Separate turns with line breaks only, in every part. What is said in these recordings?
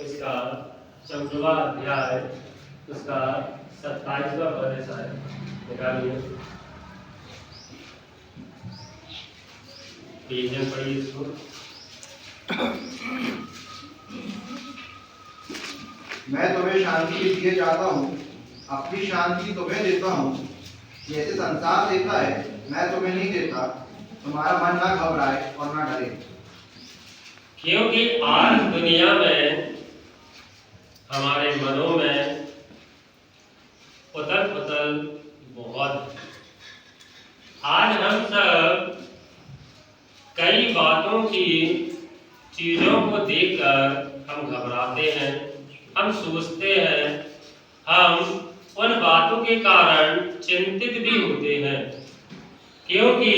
इसका 14वां अध्याय उसका 27वां पद है शायद, निकालिए पेजन पढ़िए इसको।
मैं तुम्हें शांति दिए जाता हूँ, अपनी शांति तुम्हें देता हूँ। जैसे संसार देता है मैं तुम्हें नहीं देता। तुम्हारा मन ना घबराए और ना डरे।
क्योंकि आज दुनिया में हमारे मनों में उथल पुथल बहुत है। आज हम सब कई बातों की चीजों को देखकर हम घबराते हैं, हम सोचते हैं, हम उन बातों के कारण चिंतित भी होते हैं। क्योंकि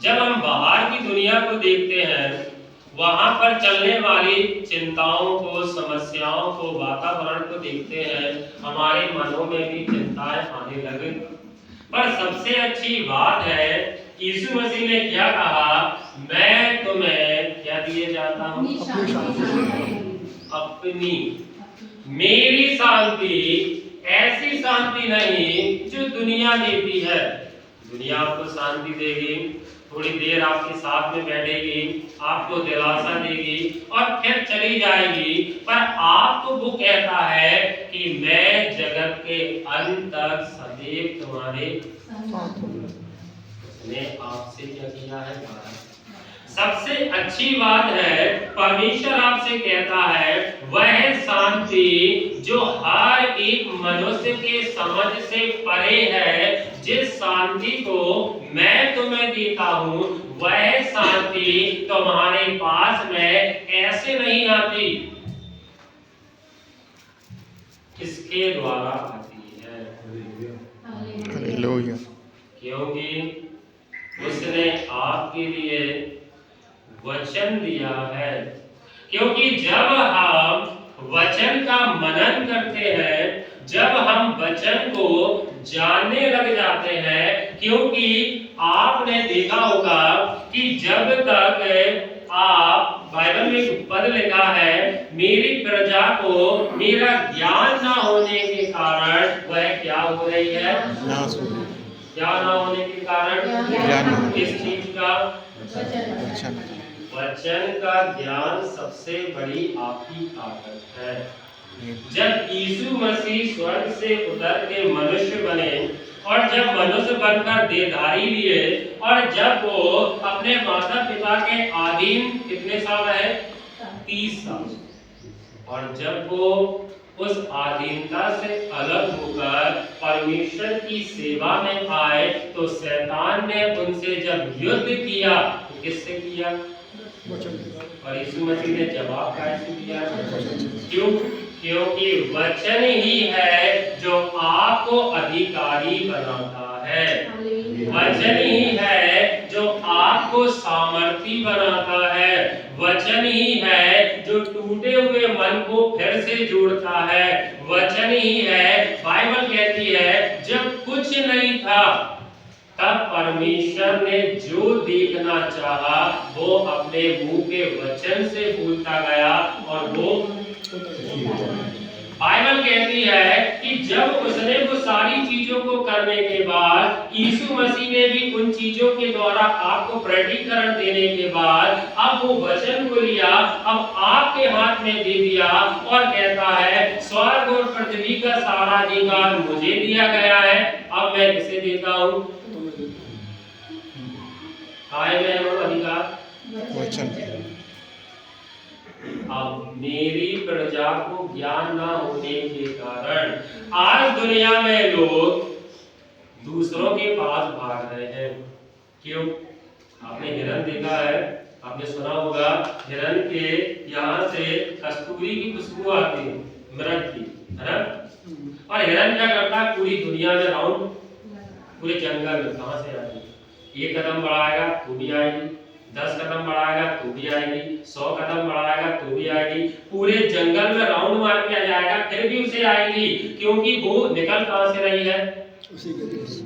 जब हम बाहर की दुनिया को देखते हैं, वहां पर चलने वाली चिंताओं को, समस्याओं को, वातावरण को देखते हैं, हमारे मनों में भी चिंताएं आने लगे। पर सबसे अच्छी बात है, यीशु मसीह ने क्या कहा, मैं तुम्हें क्या दिए जाता हूँ, अपनी मेरी शांति, ऐसी शांति नहीं जो दुनिया देती है। दुनिया आपको शांति देगी, थोड़ी देर आपके साथ में बैठेगी, आपको दिलासा देगी और फिर चली जाएगी। पर आपको वो कहता है कि मैं जगत के अंत तक सदैव तुम्हारे साथ हूं। उसने आपसे क्या किया है, सबसे अच्छी बात है, परमेश्वर आपसे कहता है वह शांति जो हर एक मनुष्य के समझ से परे है, जिस शांति को मैं तुम्हें देता हूँ, वह शांति तुम्हारे पास में ऐसे नहीं आती, इसके द्वारा आती है।
हालेलुया।
क्योंकि उसने आपके लिए वचन दिया है। क्योंकि जब हम वचन का मनन करते हैं, जब हम वचन को जानने लग जाते हैं, क्योंकि आपने देखा होगा कि जब तक आप, बाइबल में एक पद लिखा है, मेरी प्रजा को मेरा ज्ञान ना होने के कारण वह क्या हो रही है, क्या ना होने के कारण, किस चीज का, वचन का ज्ञान सबसे बड़ी आपकी ताकत है। जब यीशु मसीह स्वर्ग से उतर के मनुष्य बने और जब मनुष्य बनकर देहधारी लिए और जब वो अपने माता पिता के अधीन कितने साल रहे, 30 साल, और जब वो उस अधीनता से अलग होकर परमेश्वर की सेवा में आए, तो शैतान ने उनसे जब युद्ध किया, तो किससे किया, और यीशु मसीह ने जवाब कैसे दिया, क्यों, क्योंकि वचन ही है जो आपको अधिकारी बनाता है, वचन ही है जो आपको सामर्थी बनाता है, वचन ही है जो टूटे हुए मन को फिर से जोड़ता है, वचन ही है, बाइबल कहती है जब कुछ नहीं था तब परमेश्वर ने जो देखना चाहा वो अपने मुंह के वचन से बोलता गया, और वो बाइबल कहती है कि जब उसने वो सारी चीजों को करने के बाद, यीशु मसीह ने भी उन चीजों के द्वारा आपको प्रकटीकरण देने के बाद, अब वो वचन को लिया, अब आपके हाथ में दे दिया और कहता है स्वर्ग और पृथ्वी का सारा अधिकार मुझे दिया गया है, अब मैं किसे देता हूँ, काय में वो अधिकार,
वचन।
अब मेरी प्रजा को ज्ञान ना होने के कारण आज दुनिया में लोग दूसरों के पास भाग रहे हैं। क्यों? आपने हिरन देखा है, आपने सुना होगा हिरन के यहाँ से कस्तूरी की खुशबू आती है, मृग की, है ना? और हिरन क्या करता है, पूरी दुनिया में राउंड, पूरे जंगल में कहाँ से आती है, 1 कदम बढ़ाएगा तो भी आएगी, 10 कदम बढ़ाएगा तो भी आएगी, 100 कदम बढ़ाएगा तो भी आएगी, पूरे जंगल में राउंड मार के जाएगा फिर भी उसे आएगी, क्योंकि वो निकल कहां से रही है, उसी के देश।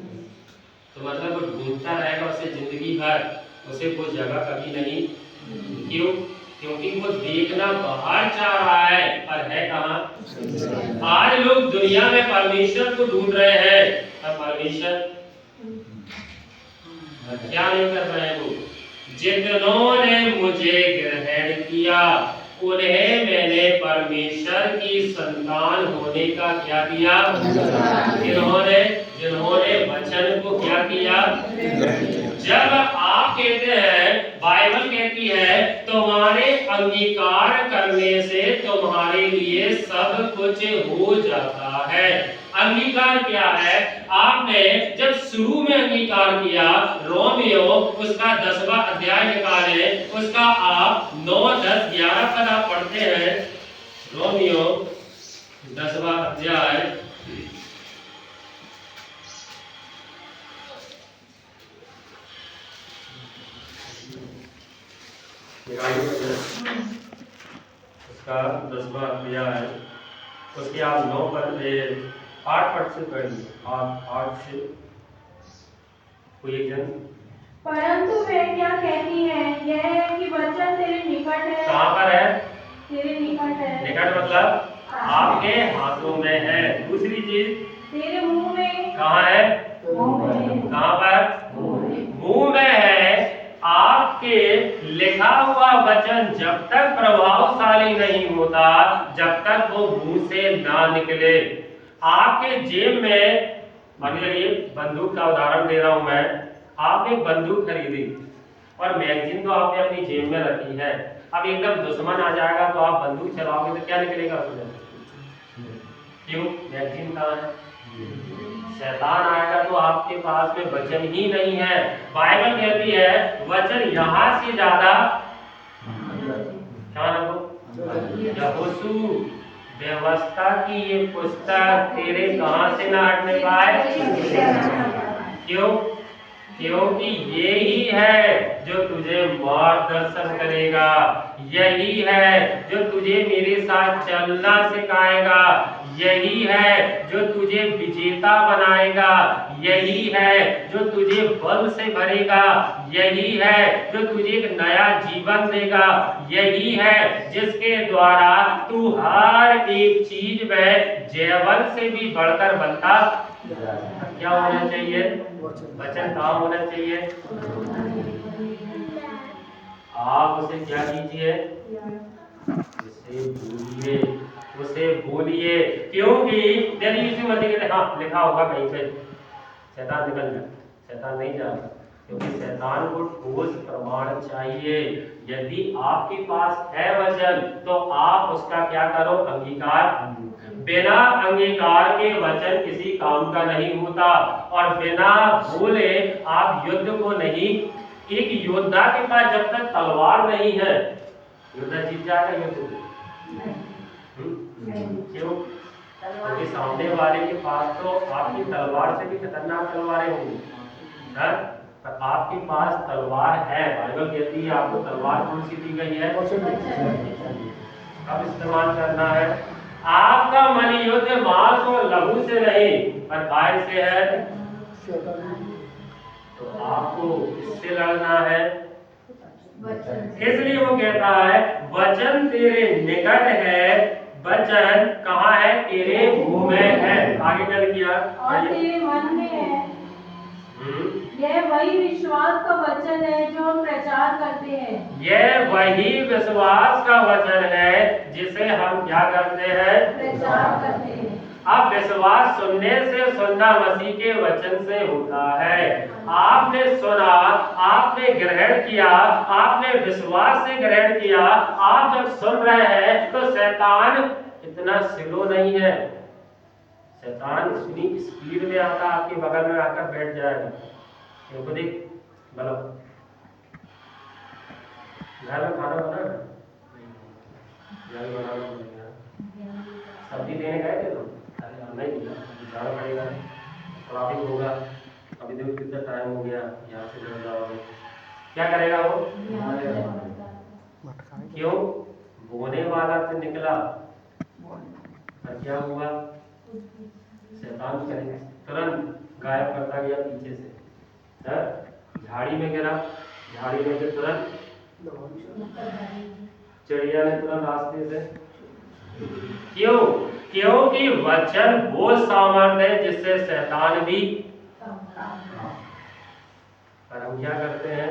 तो मतलब वो ढूंढता रहेगा उसे जिंदगी भर, उसे वो जगह कभी नहीं, क्यों? क्योंकि वो देखना बाहर चाह रहा है और है कहाँ। आज लोग दुनिया में परमेश्वर को ढूंढ रहे हैं और परमेश्वर क्या नहीं कर रहे हैं वो। जितनों ने मुझे ग्रहण किया उन्हें मैंने परमेश्वर की संतान होने का क्या किया। जिन्होंने जिन्होंने वचन को क्या किया। जब आप कहते हैं, बाइबल कहती है तुम्हारे अंगीकार करने से तुम्हारे लिए सब कुछ हो जाता है। अंगीकार क्या है। आपने जब शुरू में अंगीकार किया, रोमियो उसका 10वां अध्याय निकाले, उसका आप 9, 10, 11 पद आप पढ़ते हैं। रोमियो 10वां अध्याय उसका 10वां अध्याय उसके आप 9 पद 8 पद से पढ़िए। 8 से कोई एक जन।
परंतु वे क्या कहती है, यह है कि वचन तेरे निकट है।
कहाँ पर है।
तेरे निकट है।
निकट मतलब आपके हाथों में है। दूसरी चीज
तेरे मुंह में।
कहाँ है। कहाँ पर। मुंह में है। आपके लिखा हुआ वचन जब तक प्रभावशाली नहीं होता, जब तक वो मुंह से ना निकले। आपके जेब में, मान लीजिए बंदूक का उदाहरण दे रहा हूं मैं। आपने बंदूक खरीदी और मैगजीन तो आपने अपनी जेब में रखी है। अब एकदम दुश्मन आ जाएगा तो आप बंदूक चलाओगे तो क्या निकलेगा उसमें। क्यों। मैगजीन कहाँ है। शैतान आएगा तो आपके पास में वचन ही नहीं है। बाइबल कहती है वचन यहाँ से ज्यादा क्या यहोशू व्यवस्था की ये पुस्तक तेरे कहाँ से ना हटने पाए। क्यों। क्योंकि ये ही है जो तुझे मार्गदर्शन करेगा, यही है जो तुझे मेरे साथ चलना सिखाएगा, यही है जो तुझे विजेता बनाएगा, यही है जो तुझे बल से भरेगा, यही है जो तुझे एक नया जीवन देगा, यही है जिसके द्वारा तू हर एक चीज में जयवंत से भी बढ़कर बनता क्या होना चाहिए। वचन कहाँ होना चाहिए। आप उसे क्या कीजिए। उसे भूलिए, उसे भूलिए। क्योंकि यदि यीशु मसीह के हाँ लिखा होगा कहीं पे शैतान निकल जाए, शैतान नहीं जाता, क्योंकि शैतान को ठोस प्रमाण चाहिए। यदि आपके पास है वचन तो आप उसका क्या करो, अंगीकार। बिना अंगीकार के वचन किसी काम का नहीं होता, और बिना बोले आप युद्ध को नहीं। एक योद्धा के पास जब तक तलवार नहीं है, योद्धा जीत जाएगा युद्ध को। क्यों। क्योंकि सामने वाले के पास तो आपकी तलवार से भी खतरनाक तलवारें होंगी, पर आपके पास तलवार है। बाइबल कहती है आपको तलवार कौन सी दी गई है, कब इस्तेमाल करना है। आपका मन युद्ध मांस और लहू से नहीं पर काय से है, तो आपको इससे लड़ना है। इसलिए वो कहता है वचन तेरे निकट है, वचन कहाँ है, तेरे मुंह में है। आगे चल किया
और तेरे मन में है। यह वही विश्वास का वचन है जो हम प्रचार करते हैं। यह
वही विश्वास का वचन है जिसे हम क्या करते हैं,
प्रचार करते हैं।
अब विश्वास सुनने से, सुनना मसीह के वचन से होता है। आपने सुना, आपने ग्रहण किया, आपने विश्वास से ग्रहण किया। आप जब सुन रहे हैं तो शैतान इतना स्लो नहीं है। शैतान इतनी स्पीड में आता आपके बगल में आकर बैठ जाएगा। क्योंकि देख बोलो घर में खाना बना, घर बनाना पड़ेगा। सब्जी लेने गए थे तुम, नहीं जाना पड़ेगा, ट्रैफिक होगा। अभी देखो कितना टाइम हो गया, यहाँ से जब जाओगे क्या करेगा वो। क्यों। बोने वाला तो निकला और क्या हुआ, शैतान करेगा तुरंत गायब करता गया पीछे से। झाड़ी में गिरा, झाड़ी में से तुरंत चिड़िया ने तुरंत रास्ते से। क्यों? क्योंकि वचन वो सामर्थ्य है जिससे शैतान भी। पर हम क्या करते हैं,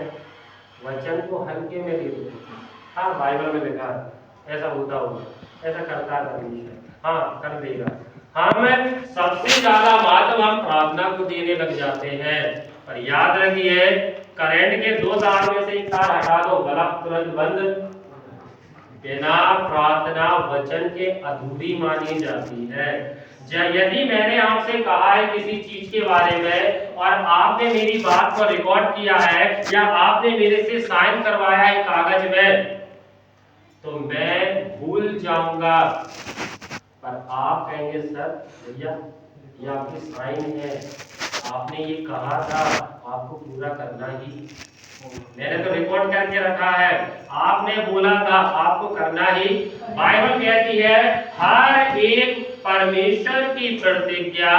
वचन को हल्के में ले लेते हैं। हाँ बाइबल में लिखा है ऐसा होता होगा, ऐसा करता है परमेश्वर, हाँ कर देगा। हम सबसे ज्यादा महत्व हम प्रार्थना को देने लग जाते हैं। पर याद रखिए, करंट के 2 तार में से एक तार हटा दो, बल्ब तुरंत बंद। बिना प्रार्थना वचन के अधूरी मानी जाती है। यदि मैंने आपसे कहा है किसी चीज के बारे में और आपने मेरी बात को रिकॉर्ड किया है या आपने मेरे से साइन करवाया है कागज में, तो मैं भूल जाऊंगा। पर आप कहेंगे सर भैया ये आपकी साइन है, आपने ये कहा था, आपको पूरा करना ही, मैंने तो रिकॉर्ड करके रखा है, आपने बोला था आपको करना ही। बाइबल कहती है हर एक परमेश्वर की प्रतिज्ञा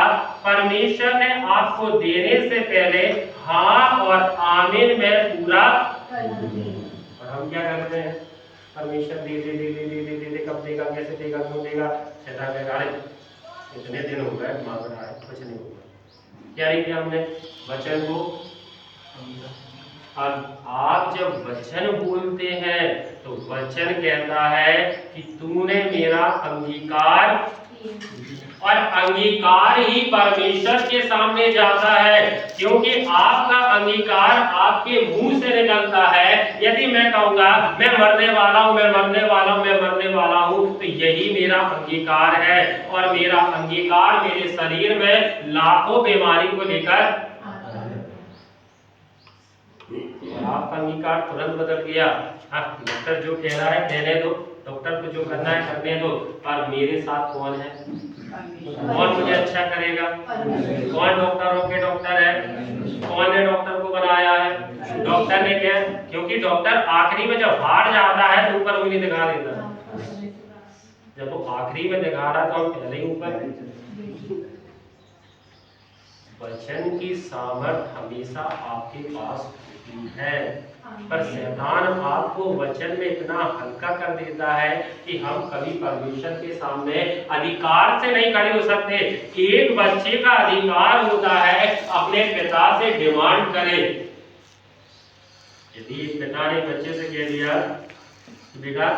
परमेश्वर ने आपको देने से पहले हाँ और आमीन में पूरा। और हम क्या करते हैं, परमेश्वर दे दे दे दे दे दे दे दे, कब देगा, कैसे देगा, क्यों देगा। शैतान कहेगा अरे इतने दिन हो गए मांग रहा है, कुछ नहीं होगा। क्या नहीं किया हमने वचन को। अब आप जब वचन बोलते हैं तो वचन कहता है कि तूने मेरा अंगीकार, और अंगीकार ही परमेश्वर के सामने जाता है, क्योंकि आपका अंगीकार आपके मुंह से निकलता है। यदि मैं कहूंगा मैं मरने वाला हूं, मैं मरने वाला हूं, मैं मरने वाला हूं, तो यही मेरा अंगीकार है। और मेरा अंगीकार मेरे शरीर में लाखों बीमारी को लेकर, आपका अंगीकार तुरंत बदल गया। हाँ डॉक्टर जो कह रहा है कहने दो, डॉक्टर को जो करना है करने दो, पर मेरे साथ कौन है, कौन मुझे अच्छा करेगा, कौन डॉक्टरों के डॉक्टर है, कौन ने डॉक्टर को बनाया है, डॉक्टर ने क्या, क्योंकि डॉक्टर आखिरी में जब हार जाता है तो ऊपर उंगली दिखा देता है। जब वो आखिरी में दिखा रहा तो हम पहले ही ऊपर। वचन की सामर्थ हमेशा आपके पास होती है, पर शैतान आपको वचन में इतना हल्का कर देता है कि हम कभी परमेश्वर के सामने अधिकार से नहीं खड़े हो सकते। एक बच्चे का अधिकार होता है अपने पिता से डिमांड करे। यदि एक पिता ने बच्चे से कह दिया बेटा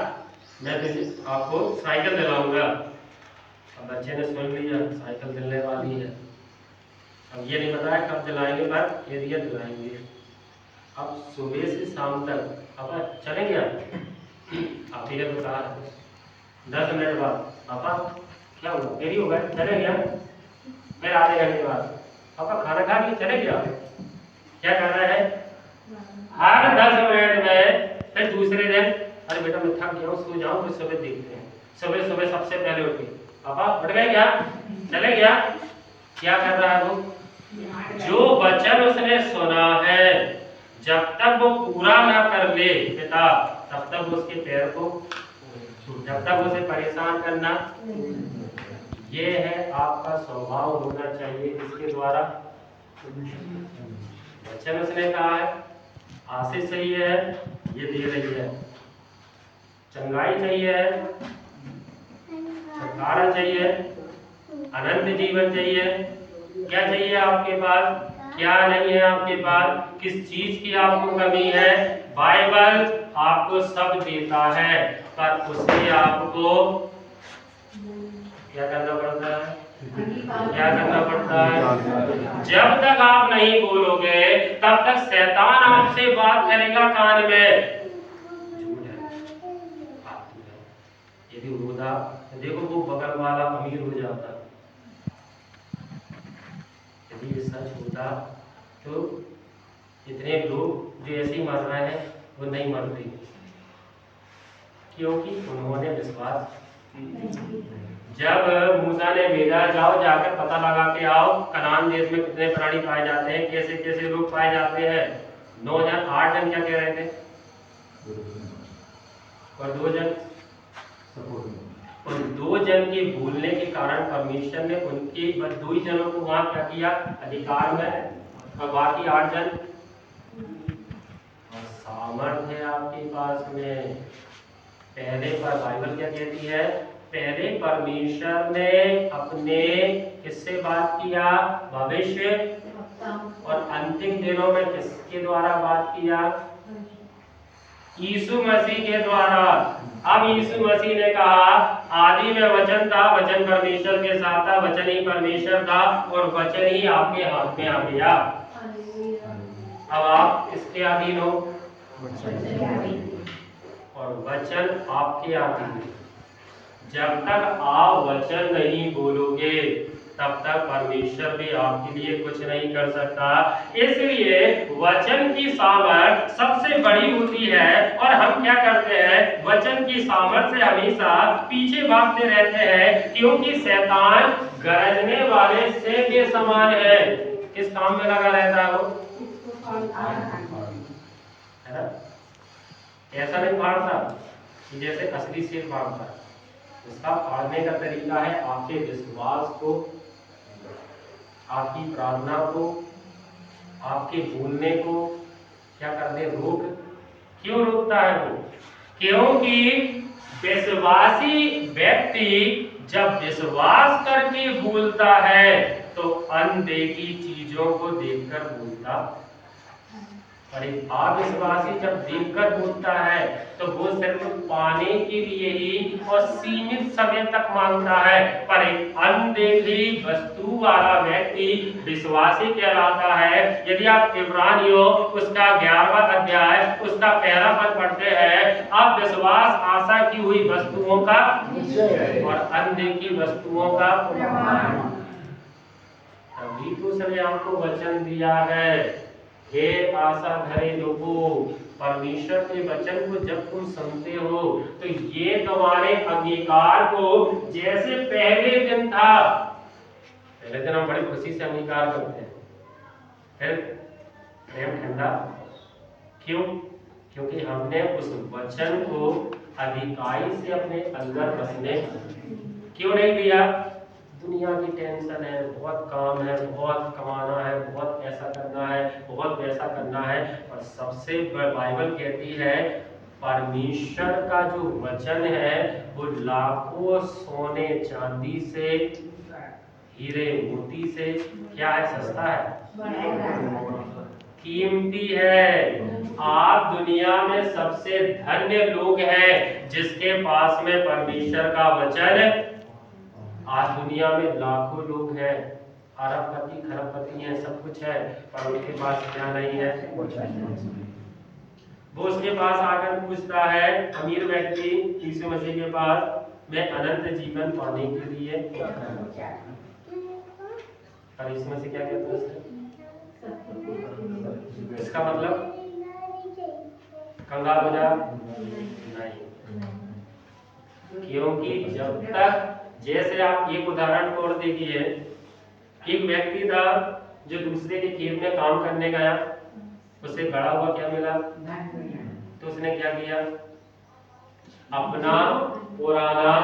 मैं तुझे आपको साइकिल दिलाऊंगा, अब बच्चे ने सुन लिया साइकिल दिलने वाली है, अब ये नहीं पता है कब दिलाएंगे, पर ये दिया दिलाएंगे। अब सुबह से शाम तक पापा चलेंगे आप ही ने बताया 10 मिनट बाद पापा क्या हुआ, देरी हो गई, चले गया। फिर आधे घंटे बाद पापा खाना खा लिए, चले गया। क्या कर रहा है, हर 10 मिनट में। फिर दूसरे दिन अरे बेटा मैं थक गया हूँ, सो जाऊँ, फिर सुबह देखते हैं। सुबह सुबह सबसे पहले उठ के पापा उठ गए क्या, चले गया। क्या कर रहा है वो, जो वचन उसने सुना है जब तक वो पूरा ना कर ले पिता, तब तक उसके पैर को, जब तक उसे परेशान करना। ये है आपका स्वभाव होना चाहिए, इसके द्वारा वचन उसने कहा है आशीष चाहिए है, ये दे रही है। चंगाई चाहिए है, छुटकारा चाहिए, अनंत जीवन चाहिए। क्या चाहिए आपके पास, क्या नहीं है आपके पास, किस चीज की आपको कमी है। बाइबल आपको सब देता है, पर उसे आपको क्या करना पड़ता है, क्या करना पड़ता है। जब तक आप नहीं बोलोगे तब तक शैतान आपसे बात करेगा कान में, झूठ है, यदि होता देखो वो बगल वाला अमीर हो जाता, यदि ये सच होता तो इतने लोग जो ऐसे ही मर रहे हैं वो नहीं मरते, क्योंकि उन्होंने विश्वास। जब मूसा ने भेजा जाओ जाकर पता लगा के आओ कनान देश में कितने प्राणी पाए जाते हैं, कैसे कैसे लोग पाए जाते हैं। 9 जन 8 जन क्या कह रहे थे, और 2 जन, उन 2 जन के भूलने के कारण परमेश्वर ने उनके बस 2 ही जनों को वहां क्या किया, अधिकार में, और बाकी 8 जन। और सामर्थ्य है आपके पास में, पहले पर बाइबल क्या कहती है, पहले परमेश्वर ने अपने किससे बात किया, भविष्य और अंतिम दिनों में किसके द्वारा बात किया, यीशु मसीह के द्वारा। अब यीशु मसीह ने कहा आदि में वचन था, वचन परमेश्वर के साथ था, वचन ही परमेश्वर था और वचन ही आपके हाथ में आ गया। अब आप इसके अधीन हो और वचन आपके अधीन। जब तक आप वचन नहीं बोलोगे तब तक परमेश्वर भी आपके लिए कुछ नहीं कर सकता। इसलिए वचन की सामर्थ सबसे बड़ी होती है और हम क्या करते हैं, वचन की सामर्थ से हमेशा पीछे भागते रहते हैं, क्योंकि शैतान गरजने वाले सिंह के समान है। किस काम में लगा रहता है वो, है ना? ऐसा नहीं फाड़ता कि जैसे असली सिर फाड़ता है। उसका फाड़ने का तरीका है आपके विश्वास को, आपकी प्रार्थना को, आपके बोलने को क्या कर दे, रोक। क्यों रोकता है वो? क्योंकि विश्वासी व्यक्ति जब विश्वास करके बोलता है तो अनदेखी चीजों को देखकर बोलता, और एक अविश्वासी जब देखकर बोलता है तो वो सिर्फ पाने के लिए ही और सीमित समय तक मांगता है। पर एक अनदेखी वस्तु वाला व्यक्ति विश्वासी कहलाता है। यदि आप इब्रानियों उसका 11वां अध्याय उसका पहला पद पढ़ते हैं, आप विश्वास आशा की हुई वस्तुओं का और अनदेखी वस्तुओं का प्रमाण। तभी तो उसने आपको वचन दिया है, हे आशा धरे लोगों, परमेश्वर के वचन को जब तुम सुनते हो तो ये तुम्हारे अंगीकार को, जैसे पहले दिन था, पहले दिन हम बड़ी खुशी से अंगीकार करते हैं, फिर प्रेम ठंडा। क्यों? क्योंकि हमने उस वचन को अधिकाई से अपने अंदर बसने क्यों नहीं दिया? दुनिया की टेंशन है, बहुत काम है, बहुत कमाना है, बहुत ऐसा करना है, बहुत वैसा करना है। और सबसे बाइबल कहती है परमेश्वर का जो वचन है वो लाखों सोने चांदी से, हीरे मोती से क्या है, सस्ता है, कीमती है। आप दुनिया में सबसे धन्य लोग हैं जिसके पास में परमेश्वर का वचन। आज दुनिया में लाखों लोग हैं, अरबपति खरबपति हैं, सब कुछ है, पर उनके पास क्या नहीं है? वो उसके पास आकर पूछता है, अमीर व्यक्ति यीशु मसीह के पास, मैं अनंत जीवन पाने के लिए, पर यीशु मसीह क्या कहते हैं? इसका मतलब कंगाल हो जा नहीं, क्योंकि जब तक, जैसे आप एक उदाहरण तोड़ देखिए, एक व्यक्ति था जो दूसरे के खेत में काम करने गया, उसे गड़ा हुआ क्या मिला, तो उसने क्या किया, अपना पुराना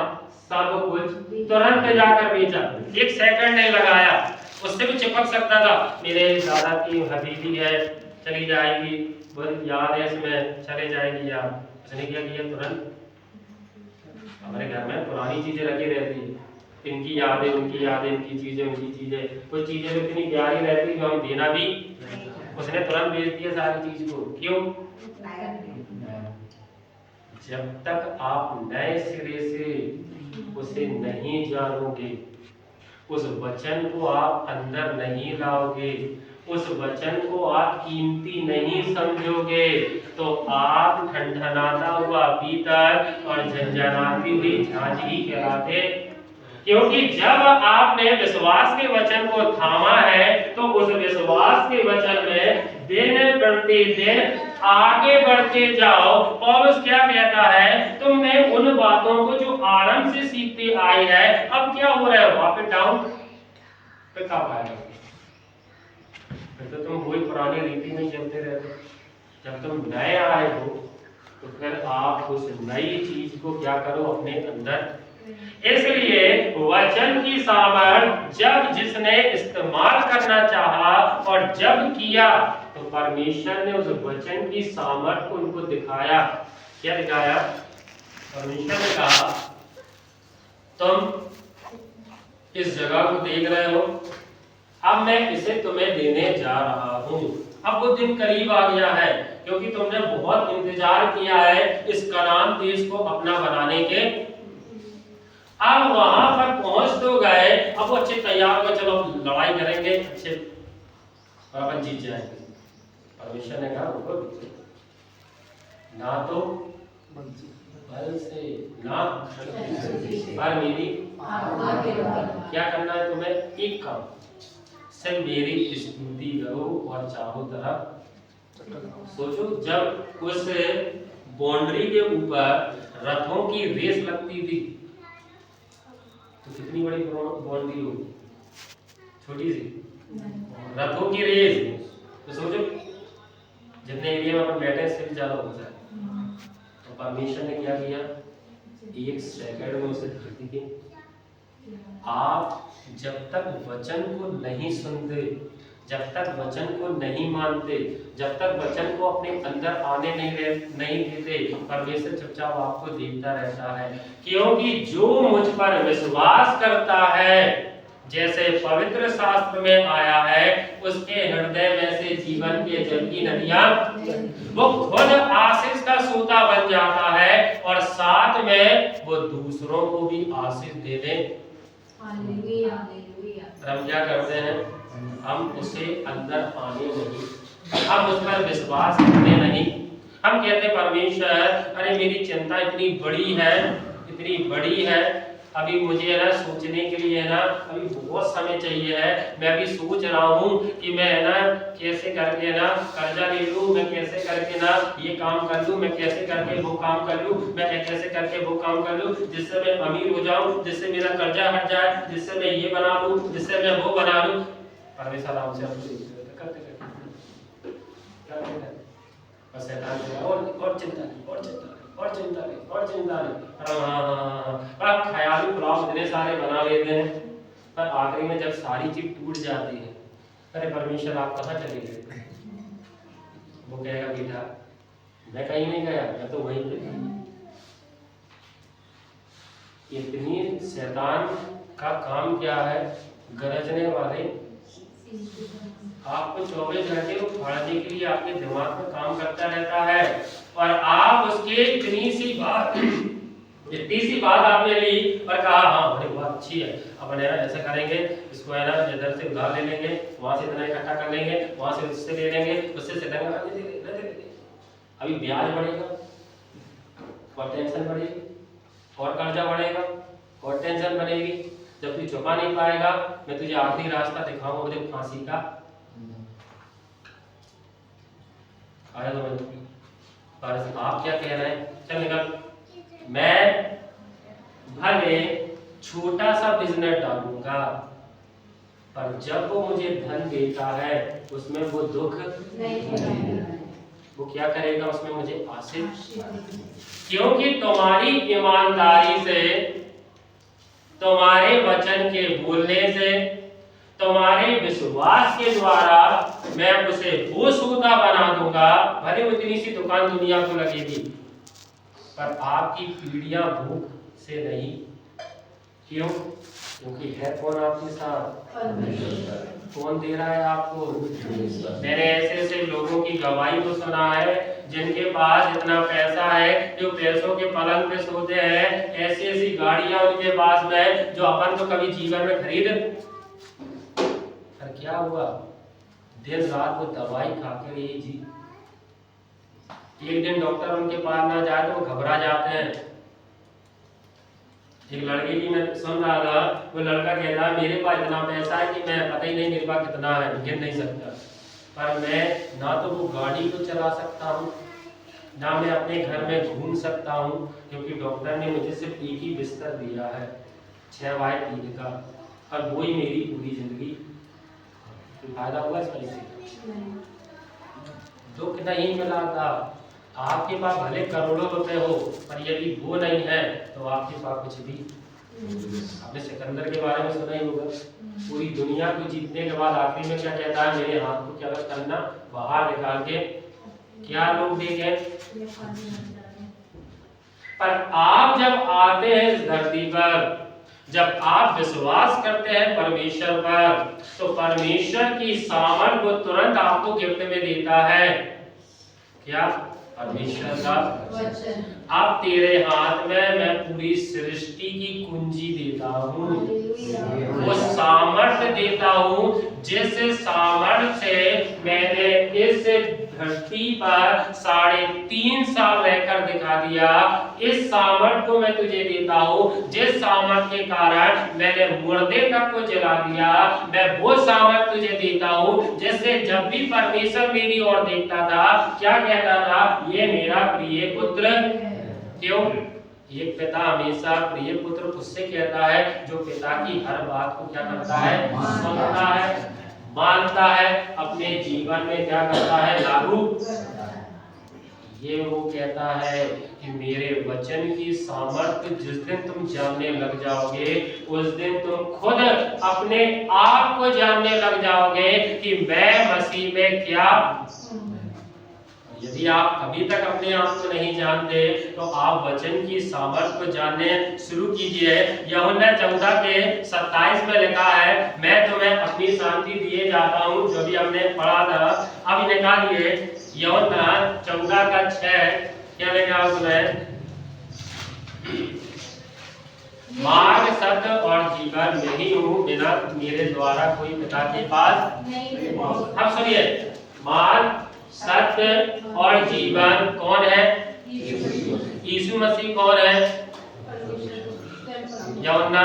सब कुछ तुरंत जाकर बेचा, एक सेकंड नहीं लगाया। उससे भी चिपक सकता था, मेरे दादा की हवेली है, चली जाएगी, बहुत याद है इसमें, चले जाएगी यार। उसने क्या किया, तुरंत, हमारे घर में पुरानी चीजें रखी रहती है, इनकी यादें, उनकी यादें, इनकी चीजें, उनकी चीजें, कुछ चीजें तो इतनी प्यारी रहती जो हम देना भी, उसने तुरंत बेच दिया सारी चीज को। क्यों? जब तक आप नए सिरे से उसे नहीं जानोगे, उस वचन को आप अंदर नहीं लाओगे, उस वचन को आप कीमती नहीं समझोगे, तो आप ठंडनाता हुआ पीतल और झंझनाती हुई झांझ ही कहलाते। क्योंकि जब आपने विश्वास के वचन को थामा है तो उस विश्वास के वचन में दिन प्रतिदिन आगे बढ़ते जाओ। पौलुस क्या कहता है, तुमने उन बातों को जो आरंभ से सीखते आए हैं, अब क्या हो रहा है, वापस डाउन पे कब आएगा? फिर तो तुम वही पुरानी रीति में चलते रहते। जब तुम नए आए हो तो फिर आप उस नई चीज को क्या करो, अपने अंदर। इसलिए वचन की सामर्थ जब जिसने इस्तेमाल करना चाहा और जब किया तो परमेश्वर ने उस वचन की सामर्थ को उनको दिखाया। क्या दिखाया? परमेश्वर ने कहा तुम इस जगह को देख रहे हो, अब मैं इसे तुम्हें देने जा रहा हूँ। अब वो दिन करीब आ गया है, क्योंकि तुमने बहुत इंतजार किया है इस कनान देश को अपना बनाने के। अब वहां पर पहुंच तो गए, अब वो अच्छे तैयार हो, चलो लड़ाई करेंगे, अच्छे अपन जीत जाएंगे। परमेश्वर ने कहा रुको, ना तो बल से ना पर मेरी क्या करना है तुम्हें? एक काम, सिर्फ मेरी स्तुति करो और चारों तरफ सोचो। जब उस बाउंड्री के ऊपर रथों की रेस लगती थी तो कितनी बड़ी बाउंड्री होगी? छोटी सी रथों की रेस, तो सोचो जितने एरिया में अपन बैठे इससे भी ज्यादा हो जाए। तो परमेश्वर ने क्या किया? एक सेकंड में उसे धरती के, आप जब तक वचन को नहीं सुनते, जब तक वचन को नहीं मानते, जब तक वचन को अपने अंदर आने नहीं देते, परमेश्वर चुपचाप आपको देखता रहता है। क्योंकि जो मुझ पर विश्वास करता है, जैसे पवित्र शास्त्र में आया है, उसके हृदय में से जीवन के जल की नदियां, वो खुद आशीष का सोता बन जाता है और साथ में वो दूसरों को भी आशीष देने। हम क्या करते हैं? हम उसे अंदर आने नहीं, हम उस पर विश्वास करने नहीं। हम कहते परमेश्वर अरे मेरी चिंता इतनी बड़ी है, इतनी बड़ी है, अभी मुझे है ना सोचने के लिए है ना अभी बहुत समय चाहिए है। मैं अभी सोच रहा हूँ कि मैं है ना कैसे करके है ना कर्जा ले लूँ, मैं कैसे करके ना ये काम कर लूँ, मैं कैसे करके वो काम कर लूँ, मैं कैसे करके वो काम कर लूँ जिससे मैं अमीर हो जाऊँ, जिससे मेरा कर्जा हट जाए, जिससे मैं ये बना लूँ, जिससे मैं वो बना लूँ। परमेश्वर हमसे करते और शैतान और चिंता और चिंता और चिंता नहीं और चिंता नहीं। पर ख्याली प्लान इतने सारे बना लेते हैं, पर आखिरी में जब सारी चीज टूट जाती है, अरे परमेश्वर आप कहाँ चले गए? वो कहेगा बेटा मैं कहीं नहीं गया, मैं तो वहीं पे। इतनी शैतान का काम क्या है? गरजने वाले आपको 24 घंटे उखाड़ने के लिए आपके दिमाग में काम करता रहता है, और आप उसके इतनी सी बात आपने ली और कहा हाँ बड़ी बात अच्छी है, अपन है ना ऐसा करेंगे, इसको है ना इधर से उधार ले लेंगे, वहां से इतना इकट्ठा कर लेंगे, वहां से उससे ले लेंगे, उससे अभी ब्याज बढ़ेगा और टेंशन बढ़ेगी और कर्जा बढ़ेगा और टेंशन बढ़ेगी। जब तू चुका नहीं पाएगा मैं तुझे आखिरी रास्ता दिखाऊंगा, मुझे फांसी का। आया समझ? पर आप क्या कह रहे हैं? चल निकल, मैं भले छोटा सा बिजनेस डालूंगा, पर जब वो मुझे धन देता है उसमें वो दुख नहीं, वो क्या करेगा? उसमें मुझे आशीष। क्योंकि तुम्हारी ईमानदारी से, तुम्हारे वचन के बोलने से, तुम्हारे विश्वास के द्वारा मैं उसे वो सोता बना दूंगा। भले वो इतनी सी दुकान दुनिया को लगेगी, पर आपकी पीढ़ियां भूख से नहीं। क्यों? क्योंकि है कौन आपके साथ? कौन दे रहा है आपको? मैंने ऐसे लोगों की गवाही को सुना है जिनके पास इतना पैसा है, जो पैसों के पलंग पे सोते हैं, ऐसी गाड़ियां उनके पास में जो अपन तो कभी जीवन में खरीद। पर क्या हुआ? दिन रात वो दवाई खाकर ही जी। एक दिन डॉक्टर उनके पास ना जाए तो वो घबरा जाते हैं। एक लड़के की मैं सुन रहा था, वो लड़का कह रहा मेरे पास इतना पैसा है कि मैं पता ही नहीं मेरे पास कितना है, गिन नहीं सकता, पर मैं ना तो वो गाड़ी को चला सकता हूँ, ना मैं अपने घर में घूम सकता हूँ, क्योंकि डॉक्टर ने मुझे सिर्फ एक ही बिस्तर दिया है 6x3 का, और वो ही मेरी पूरी जिंदगी। तो फायदा हुआ इस परिस्थिति? दुख नहीं मिला था। आपके पास भले करोड़ों रुपए हो, पर यदि वो नहीं है तो आपके पास कुछ भी। आपने सिकंदर के बारे में सुना ही होगा, पूरी दुनिया को जीतने के बाद आखिरी में क्या कहता है? मेरे हाथ को क्या करना, बाहर निकाल के क्या लोग देंगे। पर आप जब आते हैं इस धरती पर, जब आप विश्वास करते हैं परमेश्वर पर, तो परमेश्वर की सामर्थ को तुरंत आपको गिफ्ट में देता है। क्या? परमेश्वर का
वचन।
अब तेरे हाथ में मैं पूरी सृष्टि की कुंजी देता हूँ, वो सामर्थ्य देता हूँ जिस सामर्थ्य से मैंने इस धरती पर 3.5 साल रहकर दिखा दिया। इस सामर्थ्य को मैं तुझे देता हूँ जिस सामर्थ्य के कारण मैंने मुर्दे तक को जला दिया। मैं वो सामर्थ्य तुझे देता हूँ जिससे जब भी परमेश्वर मेरी ओर देखता था, क्या कहता था? ये मेरा प्रिय पुत्र। क्यों? एक पिता हमेशा प्रिय पुत्र उससे कहता है जो पिता की हर बात को क्या करता है? सुनता है, मानता है, अपने जीवन में क्या करता है? लागू। ये वो कहता है कि मेरे वचन की सामर्थ्य जिस दिन तुम जानने लग जाओगे, उस दिन तुम खुद अपने आप को जानने लग जाओगे कि मैं मसीह में क्या। यदि आप अभी तक अपने आप को नहीं जानते तो आप वचन की सामर्थ्य को जानने शुरू कीजिए। यूहन्ना 14:27 में लिखा है, मैं तुम्हें अपनी शांति दिए जाता हूँ, जो भी हमने पढ़ा था। अब निकालिए यूहन्ना 14:6 क्या लिखा उसमें? मार्ग, सत्य और जीवन मैं ही हूँ, बिना मेरे द्वारा कोई पिता के पास नहीं। अब सुनिए, मार्ग, सत्य और जीवन कौन है? यीशु मसीह कौन है? यूहन्ना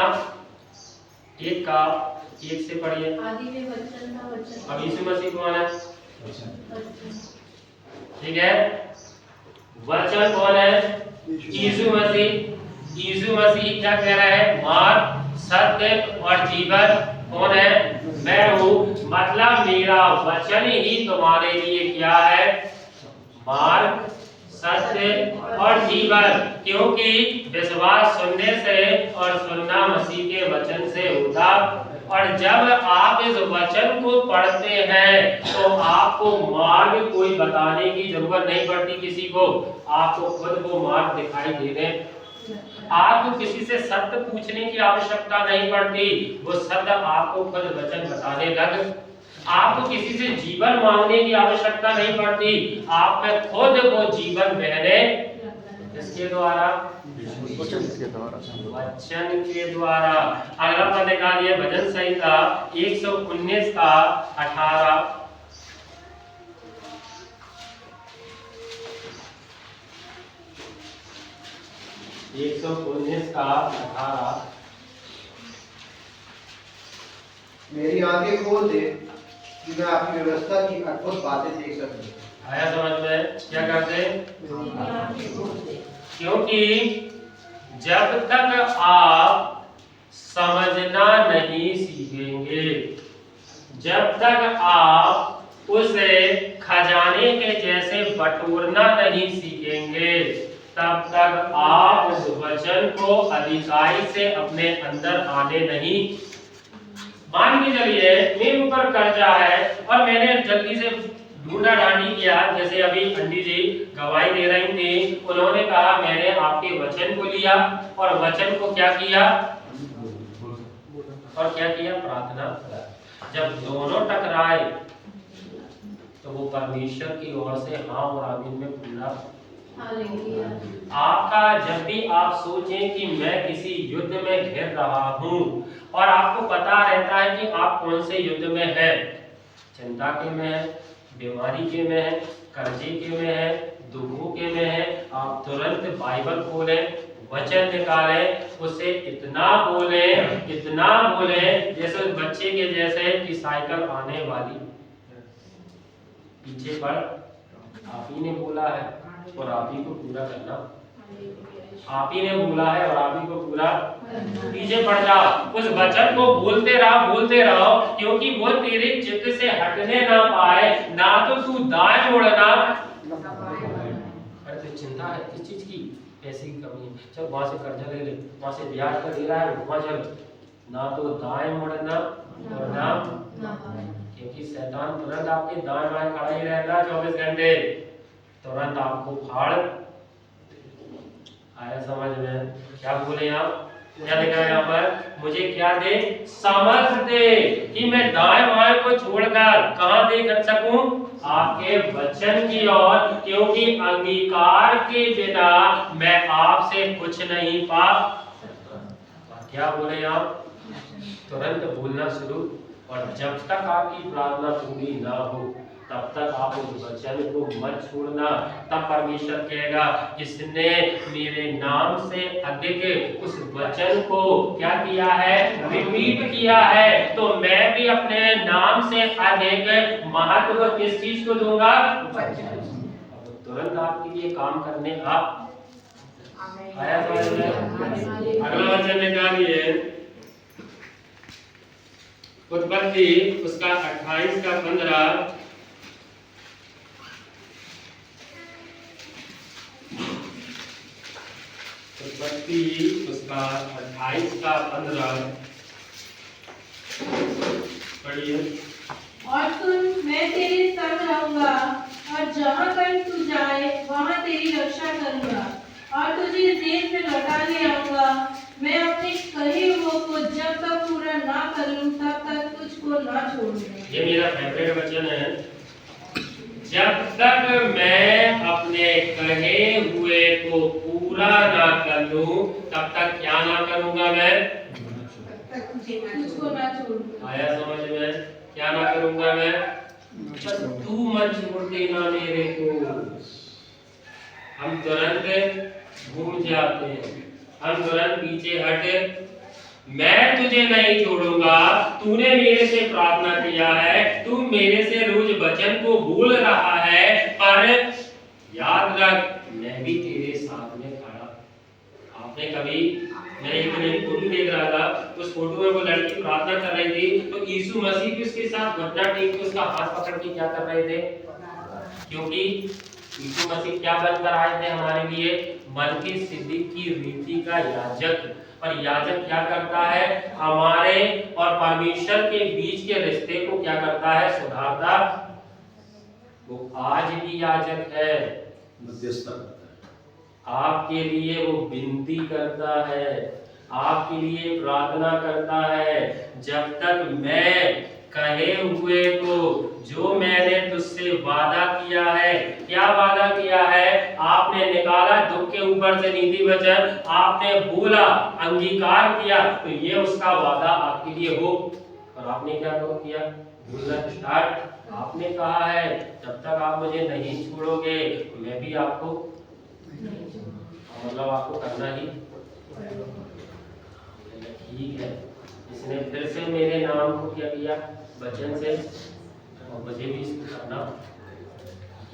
1 से पढ़िए।
आदि में वचन था, वचन।
अब यीशु मसीह कौन है? ठीक है, वचन कौन है? यीशु मसीह। यीशु मसीह क्या कह रहा है? मार्ग, सत्य और जीवन कौन है? मैं हूँ। मतलब मेरा वचन ही तुम्हारे लिए क्या है? मार्ग, सत्य और जीवन। क्योंकि विश्वास सुनने से और सुनना मसीह के वचन से होता। और जब आप इस वचन को पढ़ते हैं तो आपको मार्ग कोई बताने की जरूरत नहीं पड़ती किसी को, आपको खुद वो मार्ग दिखाई देने। आपको किसी से सत्य पूछने की आवश्यकता नहीं पड़ती, वो सत्य आपको खुद वचन बताने लग। आपको किसी से जीवन मांगने की आवश्यकता नहीं पड़ती, आप में खुद वो जीवन बहने। किसके द्वारा? वचन के द्वारा। अगला पद निकालिए, भजन संहिता 119 का 18। 119 का 18।
मेरी आंखें खोल दे कि मैं आपकी व्यवस्था की अद्भुत बातें देख सकूं।
आया समझ में? क्या करते? क्योंकि जब तक आप समझना नहीं सीखेंगे, जब तक आप उसे खजाने के जैसे बटोरना नहीं सीखेंगे, तब तक आप उस वचन को अधिकाई से अपने अंदर आने नहीं। मान के चलिए मेरे ऊपर कर्जा है और मैंने जल्दी से ढूंढा ढांडी किया, जैसे अभी अंडी जी गवाही दे रही थी, उन्होंने कहा मैंने आपके वचन को लिया और वचन को क्या किया? और क्या किया? प्रार्थना। जब दोनों टकराए तो वो परमेश्वर की ओर से हाँ और आमीन में पूरा। आपका जब भी आप सोचें कि मैं किसी युद्ध में घिर रहा हूं और आपको पता रहता है कि आप कौन से युद्ध में हैं, चिंता के में है, बीमारी के में है, कर्जे के में है, दुखों के में है, आप तुरंत बाइबल खोलें, वचन निकालें, उसे इतना बोले जैसे उस बच्चे के जैसे कि साइकिल आने वाली, पीछे पड़, आप ही ने बोला है और आप ही को पूरा करना। आप ही ने बोला है और आप ही को पूरा। पीछे पड़ जाओ, उस वचन को बोलते रहो, क्योंकि वो तेरे चित्त से हटने ना पाए। ना तो तू दाएं मुड़ना। अरे तो चिंता है किस चीज की? पैसे की कमी है, चल वहां से कर्जा ले ले, वहां से ब्याज का दे रहा है वहां चल। ना तो दाएं मुड़ना और ना, क्योंकि शैतान तुरंत आपके दाएं बाएं खड़ा ही रहता है 24 घंटे, तुरंत आपको फाड़। आया समझ में? क्या बोले आप? क्या लिखा है यहाँ पर? मुझे क्या दे? समझ दे कि मैं दाएं बाएं को छोड़कर कहां देख सकूं? आपके वचन की ओर, क्योंकि अंगीकार के बिना मैं आपसे कुछ नहीं पा। क्या बोले आप? तुरंत बोलना शुरू, और जब तक आपकी प्रार्थना पूरी ना हो तब तक आप उस वचन को मत छोड़ना। तब परमेश्वर कहेगा इसने मेरे नाम से अधिक उस वचन को क्या किया है? रिपीट किया है। तो मैं भी अपने नाम से अधिक महत्व किस चीज को दूंगा? अब तुरंत आपके लिए काम करने आप आया समझ में? अगला वचन निकालिए, उत्पत्ति उसका 28 का 15। उत्पत्ति उसका 28 का 15 पढ़िए।
और सुन, मैं तेरे संग रहूंगा, और जहाँ कहीं तू जाए वहाँ तेरी रक्षा करूंगा, और तुझे इस देश में लौटा ले आऊंगा। मैं अपने कहे हुए को जब तक पूरा ना कर लूं तब तक तुझको ना छोड़ूंगा।
ये मेरा फेवरेट वचन है। जब तक मैं अपने कहे हुए को पूरा ना कर लूं तब तक क्या ना करूंगा? मैं
तुझको ना छोड़ूंगा।
आया समझ में? क्या ना करूंगा मैं? बस तू मत छोड़ देना मेरे को। हम तुरंत घूम जाते हैं, हम तुरंत पीछे हटे। मैं तुझे नहीं छोड़ूंगा, तूने मेरे से प्रार्थना किया है, तू मेरे से रोज वचन को बोल रहा है, पर याद रख मैं भी तेरे साथ में खड़ा। आपने कभी, मैं एक दिन फोटो देख रहा था, उस फोटो में वो लड़की प्रार्थना कर रही थी, तो यीशु मसीह भी उसके साथ घुटना टेक के उसका हाथ पकड़ के क्या कर रहे थे? क्योंकि यीशु मसीह क्या बनकर आए थे हमारे लिए? मलकीसिदक की रीति का याजक। और याजक क्या करता है? हमारे और परमेश्वर के बीच के रिश्ते को क्या करता है? सुधारता। वो आज भी याजक है,
मध्यस्थता करता है,
आपके लिए वो विनती करता है, आपके लिए प्रार्थना करता है। जब तक मैं कहे हुए को, जो मैंने तुझसे वादा किया है, क्या वादा किया है? आपने निकाला दुख के ऊपर से नीति वचन, आपने बोला, अंगीकार किया, तो ये उसका वादा आपके लिए हो। और आपने क्या किया? बोलना स्टार्ट। आपने कहा है जब तक आप मुझे नहीं छोड़ोगे मैं भी आपको, मतलब आपको करना ही। ठीक है, इसने फिर से मेरे नाम को क्या किया? वचन से, और मुझे भी इसको करना।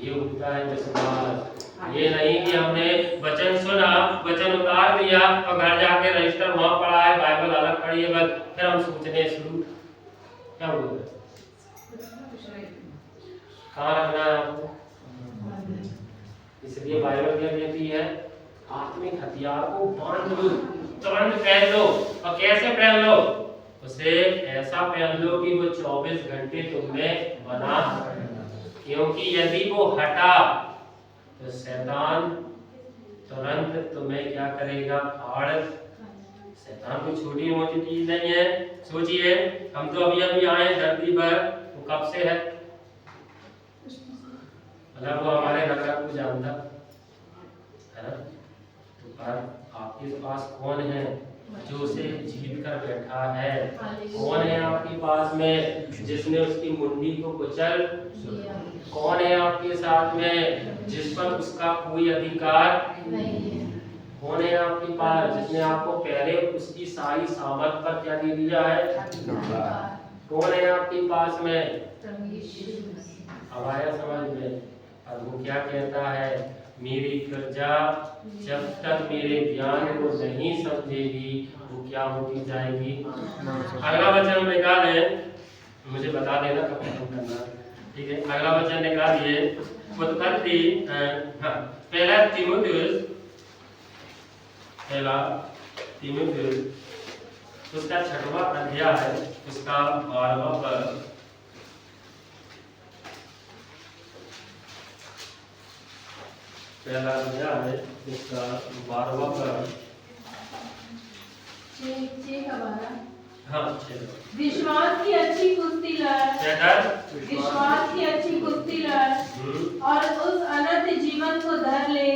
ये होता है विश्वास। ये नहीं कि हमने वचन सुना, वचन उतार दिया और घर जाके रजिस्टर वहां पड़ा है, बाइबल अलग पढ़ी है, बस फिर हम सोचने शुरू। क्या बोल रहे? कहाँ रखना है आपको? इसलिए बाइबल क्या कहती है? आत्मिक हथियार को बांध लो, तुरंत पहन लो। और कैसे पहन लो? उसे ऐसा पहन लो कि वो 24 घंटे तुम्हें बना, क्योंकि यदि वो हटा तो शैतान तुरंत तुम्हें क्या करेगा? फाड़। शैतान कोई छोटी मोटी चीज नहीं है। सोचिए, हम तो अभी अभी आए धरती पर, वो कब से है? मतलब वो हमारे रगत को जानता है ना। तो पर आपके पास कौन है जो उसे जीत कर बैठा है? कौन है आपके पास में जिसने उसकी मुंडी को कुचल? कौन है आपके साथ में जिस पर उसका कोई अधिकार नहीं है? कौन है आपके पास जिसने आपको पहले उसकी सारी सामर्थ पर क्या दे दिया है? कौन है आपके पास में? अब आया समझ में? और वो क्या कहता है? मेरी प्रजा जब तक मेरे ज्ञान को नहीं समझेगी वो क्या होती जाएगी? अगला वचन निकाले, मुझे बता देना कब खत्म करना, ठीक है? अगला वचन निकालिए, उत्पत्ति पहला तीमुथियुस उसका 6वां अध्याय है, उसका 12वां पद। पहला अध्याय है इसका 12वां पद। हाँ,
विश्वास की अच्छी कुश्ती लड़, विश्वास की अच्छी कुश्ती लड़ और उस अनंत जीवन को धर ले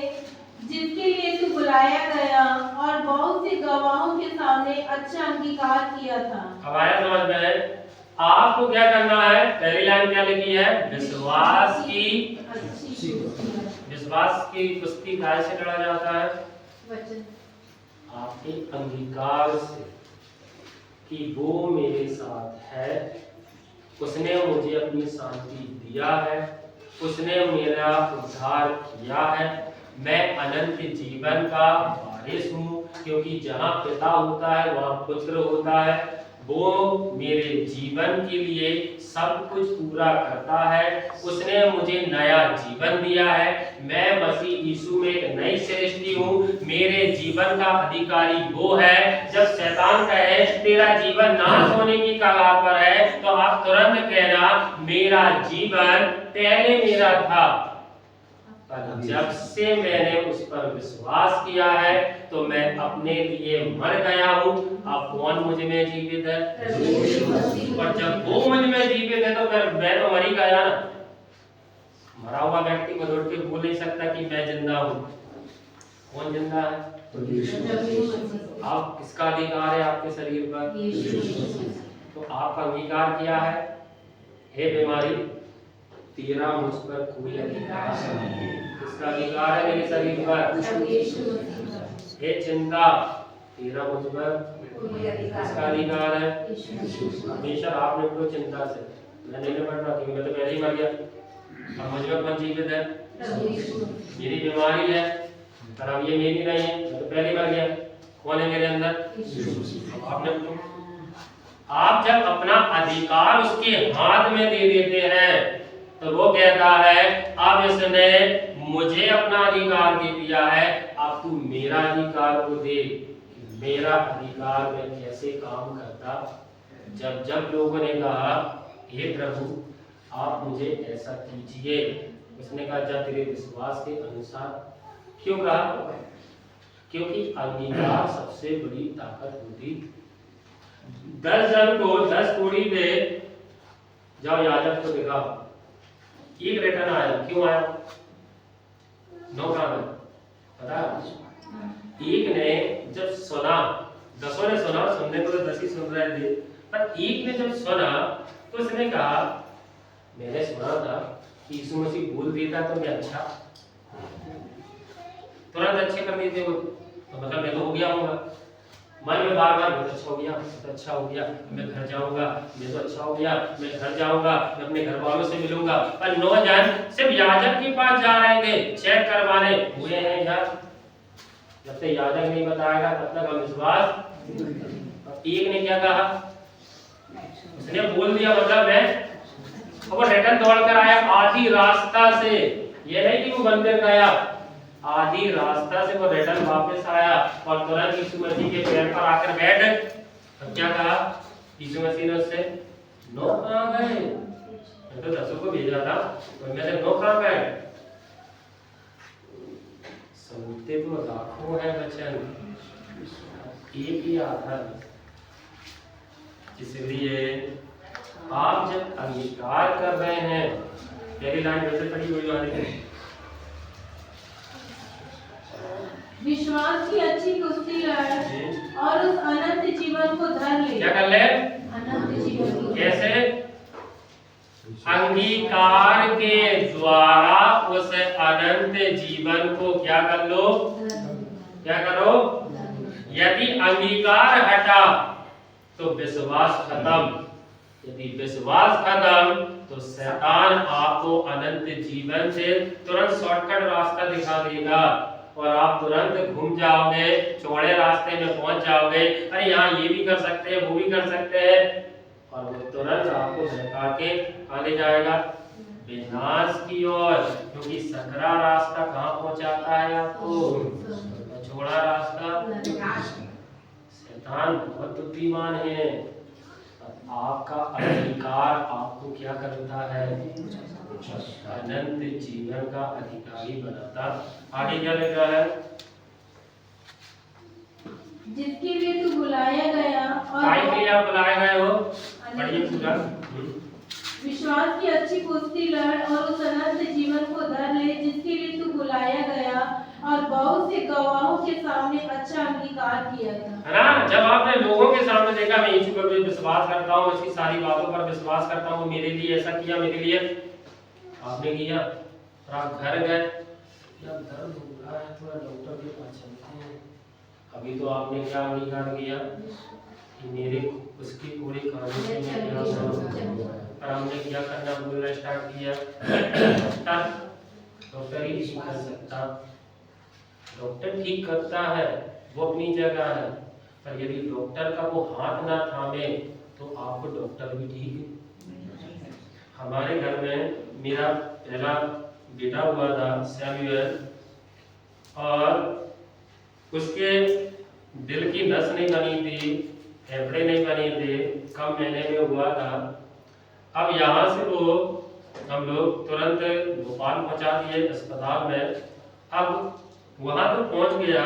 जिसके लिए तू बुलाया गया और बहुत से गवाहों के सामने अच्छा अंगीकार किया था।
अब आया समझ में? आपको क्या करना है? पहली लाइन क्या लिखी है? विश्वास की
अच्छी कुश्ती लड़।
विश्वास की कुश्ती काय से लड़ा जाता है?
वचन
आपके अंगीकार से कि वो मेरे साथ है, उसने मुझे अपनी शांति दिया है, उसने मेरा उद्धार किया है, मैं अनंत जीवन का वारिस हूँ, क्योंकि जहाँ पिता होता है वहाँ पुत्र होता है। वो मेरे जीवन के लिए सब कुछ पूरा करता है, उसने मुझे नया जीवन दिया है, मैं मसीह यीशु में एक नई सृष्टि हूँ, मेरे जीवन का अधिकारी वो है। जब शैतान कहे तेरा जीवन नाश होने की कगार पर है, तो आप तुरंत कहना मेरा जीवन पहले मेरा था, पर जब से मैंने उस पर विश्वास किया है तो मैं अपने लिए मर गया हूँ, अब कौन मुझ में जीवित है? और जब वो मुझ में जीवित है तो फिर मैं तो मर ही गया ना। मरा हुआ व्यक्ति को उठ के बोल नहीं सकता कि मैं जिंदा हूँ। कौन जिंदा है? आप किसका अधिकार है आपके शरीर पर? तो आपका अंगीकार किया है, हे बीमारी तेरा मुझ पर कोई अधिकार नहीं। किसका अधिकार है मेरे शरीर पर? हे चिंता तेरा मुझ पर किसका अधिकार है? हमेशा आप निपटो चिंता से। मैं नहीं निपट रहा क्योंकि मैं तो पहले ही मर गया। अब मुझ में कौन जीवित है? मेरी बीमारी है, पर अब ये मेरी नहीं है, मैं तो पहले ही मर गया। कौन है मेरे अंदर? अब आप निपटो। आप जब अपना अधिकार उसके हाथ में दे देते हैं तो वो कहता है अब इसने मुझे अपना अधिकार दे दिया है, अब तू मेरा अधिकार को दे। मेरा अधिकार में कैसे काम करता? जब जब लोगों ने कहा हे प्रभु आप मुझे ऐसा कीजिए, उसने कहा जब तेरे विश्वास के अनुसार। क्यों कहा? क्योंकि अंगीकार सबसे बड़ी ताकत होती। 10 जन को 10 कोड़ी दे जाओ याजक को दिखाओ, एक रिटर्न आया। क्यों आया? 9 कहां गए पता? एक ने जब सुना, 10 ने सुना, सुनने को तो 10 ही सुन रहे थे, पर एक ने जब सुना तो उसने कहा मैंने सुना था कि यीशु मसीह बोल देता तो मैं अच्छा, तुरंत अच्छे कर देते वो, तो मतलब मैं तो हो गया हूँ। मन में बार बार बहुत अच्छा हो गया, बहुत अच्छा हो गया, मैं घर जाऊंगा, मैं तो अच्छा हो गया, मैं घर जाऊंगा, मैं अपने घर वालों से मिलूंगा। पर 9 जन सिर्फ याजक के पास जा रहे थे चेक करवाने, हुए हैं यार। जब तक याजक नहीं बताएगा तब तक हम विश्वास। एक ने क्या कहा? उसने बोल दिया, मतलब मैं, वो रिटर्न दौड़ कर आया आधी रास्ता से। यह नहीं कि वो मंदिर गया, आधी रास्ता से वो रिटर्न वापस आया और तुरंत यीशु मसीह के पैर पर आकर बैठ। तो क्या कहा यीशु मसीह ने उससे? 9 कहां गए? मैं तो 10 को भेजा था, तो मैं से 9 कहां गए? सुनते तो लाखों है वचन, एक ही आता है। इसलिए आप जब अंगीकार कर रहे हैं, पहली लाइन वैसे पढ़ी हुई वाली है,
विश्वास की अच्छी कुश्ती लड़ और उस अनंत जीवन को धर ले।
क्या कर ले?
अनंत जीवन को।
कैसे? अंगीकार के द्वारा उस अनंत जीवन को क्या कर लो? क्या करो? यदि अंगीकार हटा तो विश्वास खत्म। यदि विश्वास खत्म तो शैतान आपको अनंत जीवन से तुरंत शॉर्टकट रास्ता दिखा देगा और आप तुरंत घूम जाओगे, चौड़े रास्ते में पहुंच जाओगे। अरे यहाँ ये भी कर सकते हैं, वो भी कर सकते हैं, और वो तुरंत आपको बहका के कहाँ ले जाएगा? विनाश की ओर। क्योंकि सकरा रास्ता कहाँ पहुंचाता है आपको? चौड़ा रास्ता। शैतान बहुत बुद्धिमान है, आपका अधिकार आपको क्या करता है? अनंत जीवन का अधिकारी बनाता। आगे क्या लिखा है?
जिसके लिए तू बुलाया गया
काय के लिए आप बुलाए गए हो? पढ़िए पूरा।
विश्वास की अच्छी कुश्ती लड़ और उस अनंत जीवन को धर ले जिसके लिए तू बुलाया गया और बहुत से गवाहों के सामने अच्छा अंगीकार किया था।
है ना? जब आपने लोगों के सामने देखा मैं यीशु पर विश्वास करता हूँ, इसकी सारी बातों पर विश्वास करता हूँ, मेरे लिए ऐसा किया, मेरे लिए आपने किया, और आप घर गए, या दर्द हो रहा है थोड़ा डॉक्टर के पास चलते हैं। अभी तो आपने क्या अंगीकार किया कि मेरे उसकी पूरी कहानी से मैं क्या करूं, और हमने क्या करना बोलना स्टार्ट किया। डॉक्टर ही ठीक कर सकता, डॉक्टर ठीक करता है, वो अपनी जगह है, पर यदि डॉक्टर का वो हाथ ना थामे तो आपको डॉक्टर भी ठीक। हमारे घर में मेरा पहला बेटा हुआ था सैमुअल, और उसके दिल की नस नहीं बनी थी, फेफड़े नहीं बने थे, कम महीने में हुआ था। अब यहाँ से वो हम लोग तुरंत भोपाल पहुँचा दिए अस्पताल में। अब वहाँ तो पहुँच गया,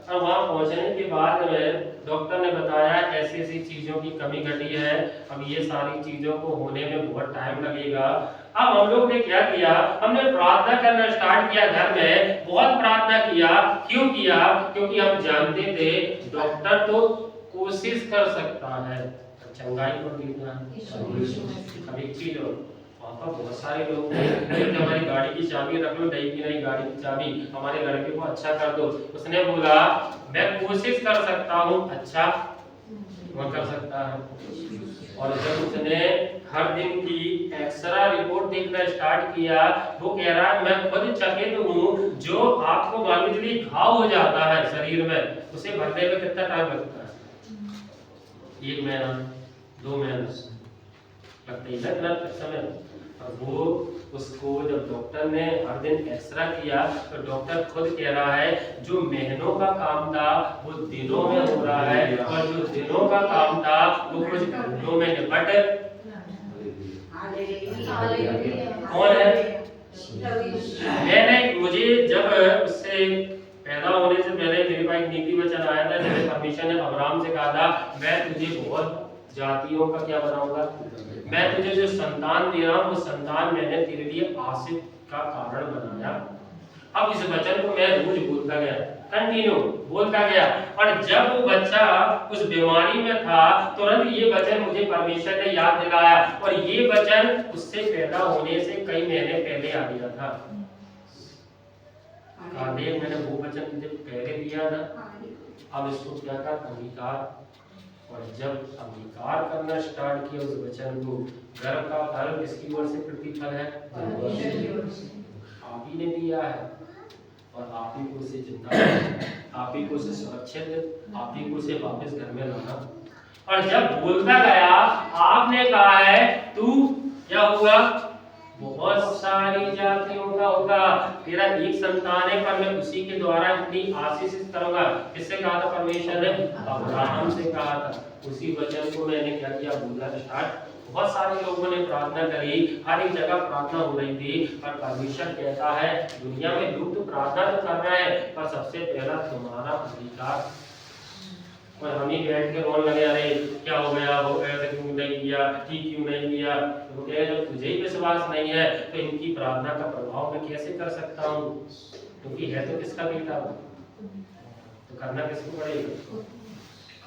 और वहाँ पहुँचने के बाद में डॉक्टर ने बताया ऐसी ऐसी चीज़ों की कमी घटी है, अब ये सारी चीज़ों को होने में बहुत टाइम लगेगा। अब हम लोग ने क्या किया, हमने प्रार्थना करना स्टार्ट किया घर में, बहुत प्रार्थना किया। क्यों किया? क्योंकि हम जानते थे डॉक्टर तो कोशिश कर सकता है, चंगाई को देना। अब एक चीज हो, वहाँ पर बहुत सारे लोग हैं, हमारी गाड़ी की चाबी रख लो, नहीं की नहीं गाड़ी की चाबी, हमारे लड़के को अच्छा कर दो। उसने बोला मैं कोशिश कर सकता हूँ, अच्छा वो कर सकता है। और जब उसने हर दिन की एक्सरा रिपोर्ट देखना स्टार्ट किया, वो कह रहा है मैं खुद चकित हूँ, जो आपको मान लीजिए घाव हो जाता है शरीर में, उसे भरने में कितना टाइम लगता है? 1 महीना 2 महीना लगता है, इतना समय। और वो उसको जब डॉक्टर ने हर दिन एक्सरा किया तो डॉक्टर खुद कह रहा है जो महीनों का काम था वो दिनों में हो रहा है, और जो दिनों का काम था वो कुछ घंटों में निपट। कौन है? मैंने मुझे जब उससे पैदा होने से पहले मेरे पास एक नीति वचन आया था, जब परमेश्वर ने अब्राहम से कहा था मैं तुझे बहुत जातियों का क्या बनाऊंगा, मैं तुझे जो संतान दे रहा हूँ वो संतान मैंने तेरे लिए आशीष का कारण बनाया। अब इस वचन को मैं रोज बोलता गया, कंटिन्यू बोलता गया, और जब वो बच्चा उस बीमारी में था तुरंत ये वचन मुझे परमेश्वर ने याद दिलाया, और ये वचन उससे पैदा होने से कई महीने पहले आ गया था। कहा देख मैंने वो वचन तुझे पहले दिया था, अब इसको क्या कर अंगीकार। और जब अंगीकार करना स्टार्ट किया उस वचन को, गर्भ का फल किसकी ओर से प्रतिफल है? आप ही ने दिया है, और आप ही को उसे जिंदा आप ही को उसे सुरक्षित, आप ही को उसे वापस घर में लाना। और जब बोलता गया आपने कहा है तू क्या होगा, बहुत सारी जातियों का होगा, तेरा एक संतान है पर मैं उसी के द्वारा इतनी आशीषित करूंगा। किससे कहा था परमेश्वर ने? अब्राहम से कहा था। उसी वचन को मैंने क्या किया, बोलना स्टार्ट। बहुत सारे लोगों ने प्रार्थना करी, हर एक जगह प्रार्थना हो रही थी, पर परमेश्वर कहता है दुनिया में लोग तो प्रार्थना तो कर रहे हैं, पर सबसे पहला तुम्हारा अधिकार। और हम ही बैठ के रोने लगे, अरे क्या हो गया, वो ऐसे क्यों नहीं किया, ठीक क्यों नहीं किया। तो कह जब तुझे ही विश्वास नहीं है तो इनकी प्रार्थना का प्रभाव मैं कैसे कर सकता हूँ, क्योंकि है तो किसका बेटा, तो करना किसको पड़ेगा?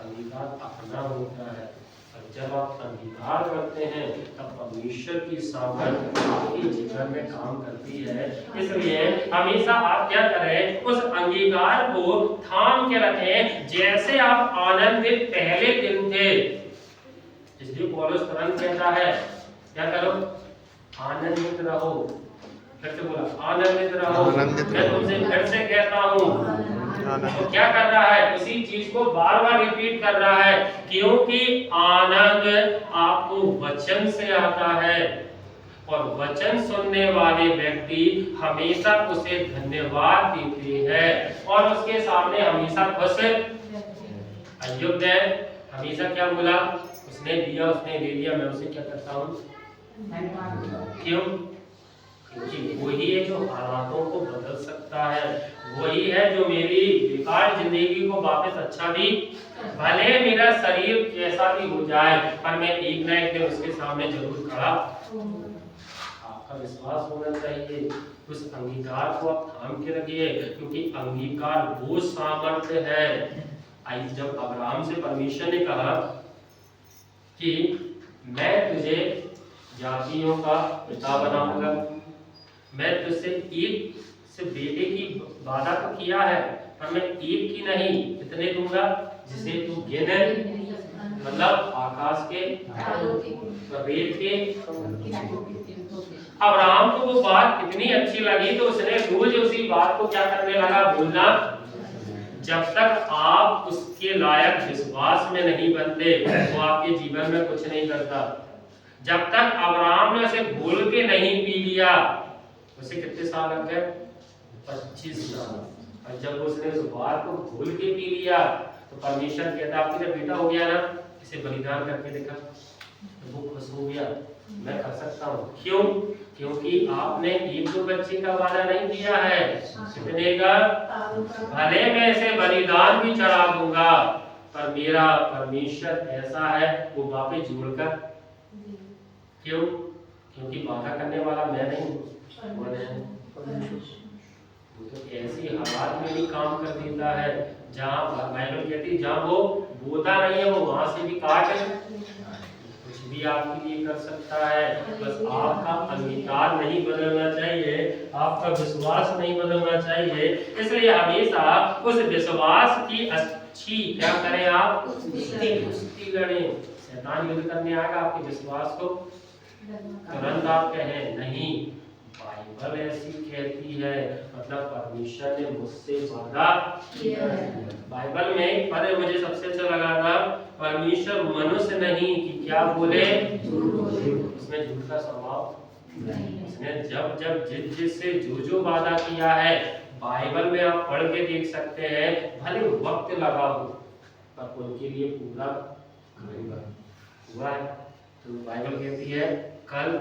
अंगीकार अपना होता है। और जब आप अंगीकार करते हैं तब परमेश्वर की सामर्थ आपके जीवन में काम करती है। इसलिए हमेशा आप क्या करें, उस अंगीकार को थाम के रखें, जैसे आप आनंदित पहले दिन थे। इसलिए पौलुस तुरंत कहता है क्या करो, आनंदित रहो। फिर से बोला आनंदित रहो। मैं तुमसे फिर से कहता हूँ, तो क्या कर रहा है, उसी चीज को बार बार रिपीट कर रहा है, क्योंकि आनंद आपको वचन से आता है, और वचन सुनने वाले व्यक्ति हमेशा उसे धन्यवाद देते हैं और उसके सामने हमेशा खुश। अयोग्य हमेशा क्या बोला, उसने दिया उसने ले लिया, मैं उसे क्या करता हूँ, क्यों? क्योंकि वही है जो हालातों को बदल सकता है, वही है जो मेरी बेकार जिंदगी को वापस अच्छा भी, भले मेरा शरीर कैसा भी हो जाए पर मैं एक ना एक दिन उसके सामने जरूर खड़ा। आपका विश्वास होना चाहिए, उस अंगीकार को आप थाम के रखिए, क्योंकि अंगीकार वो सामर्थ्य है। आई जब अब्राहम से परमेश्वर ने कहा कि मैं तुझे जातियों का पिता बनाऊंगा, मैं तुझसे एक से बेटे की वादा तो किया है पर मैं एक की नहीं, कितने दूंगा जिसे तू गिने, मतलब आकाश के रेत के। अब्राहम को वो बात इतनी अच्छी लगी तो उसने रोज उसी बात को क्या करने लगा, बोलना। जब तक आप उसके लायक विश्वास में नहीं बनते वो आपके जीवन में कुछ नहीं करता। जब तक अब्राहम ने उसे घोल के नहीं पी लिया, उसे कितने साल लग गए, 25 साल। और जब उसने उस बात को घोल के पी लिया तो परमेश्वर कहता आपका जब बेटा हो गया ना, इसे बलिदान करके देखा, तो वो खुश हो गया, मैं कर सकता हूँ। क्यों? क्योंकि आपने एक दो बच्चे का वादा नहीं किया है, कितने का, भले मैं इसे बलिदान भी चढ़ा दूंगा पर मेरा परमेश्वर ऐसा है वो वापस जोड़कर, क्यों? क्योंकि वादा करने वाला मैं नहीं हूँ, वो तो ऐसी हालात में भी काम कर देता है जहाँ बाइबल कहती है जहाँ वो बोता नहीं है वो वहां से भी काट कुछ भी आपके लिए कर सकता है। बस आपका अंगीकार नहीं बदलना चाहिए, आपका विश्वास नहीं बदलना चाहिए। इसलिए हमेशा उस विश्वास की अच्छी क्या करें, आप कुश्ती लड़ें। शैतान युद्ध करने आएगा आपके विश्वास को, तुरंत आप कहें नहीं, बाइबल ऐसी कहती है, मतलब परमेश्वर ने मुझसे वादा किया है। बाइबल में पद मुझे सबसे अच्छा लगा था, परमेश्वर मनुष्य नहीं कि क्या बोले, उसमें झूठ का स्वभाव नहीं। उसने जब जब जिससे जो वादा किया है बाइबल में आप पढ़ के देख सकते हैं, भले वक्त लगा हो पर उनके लिए पूरा हुआ है। तो बाइबल कहती है कल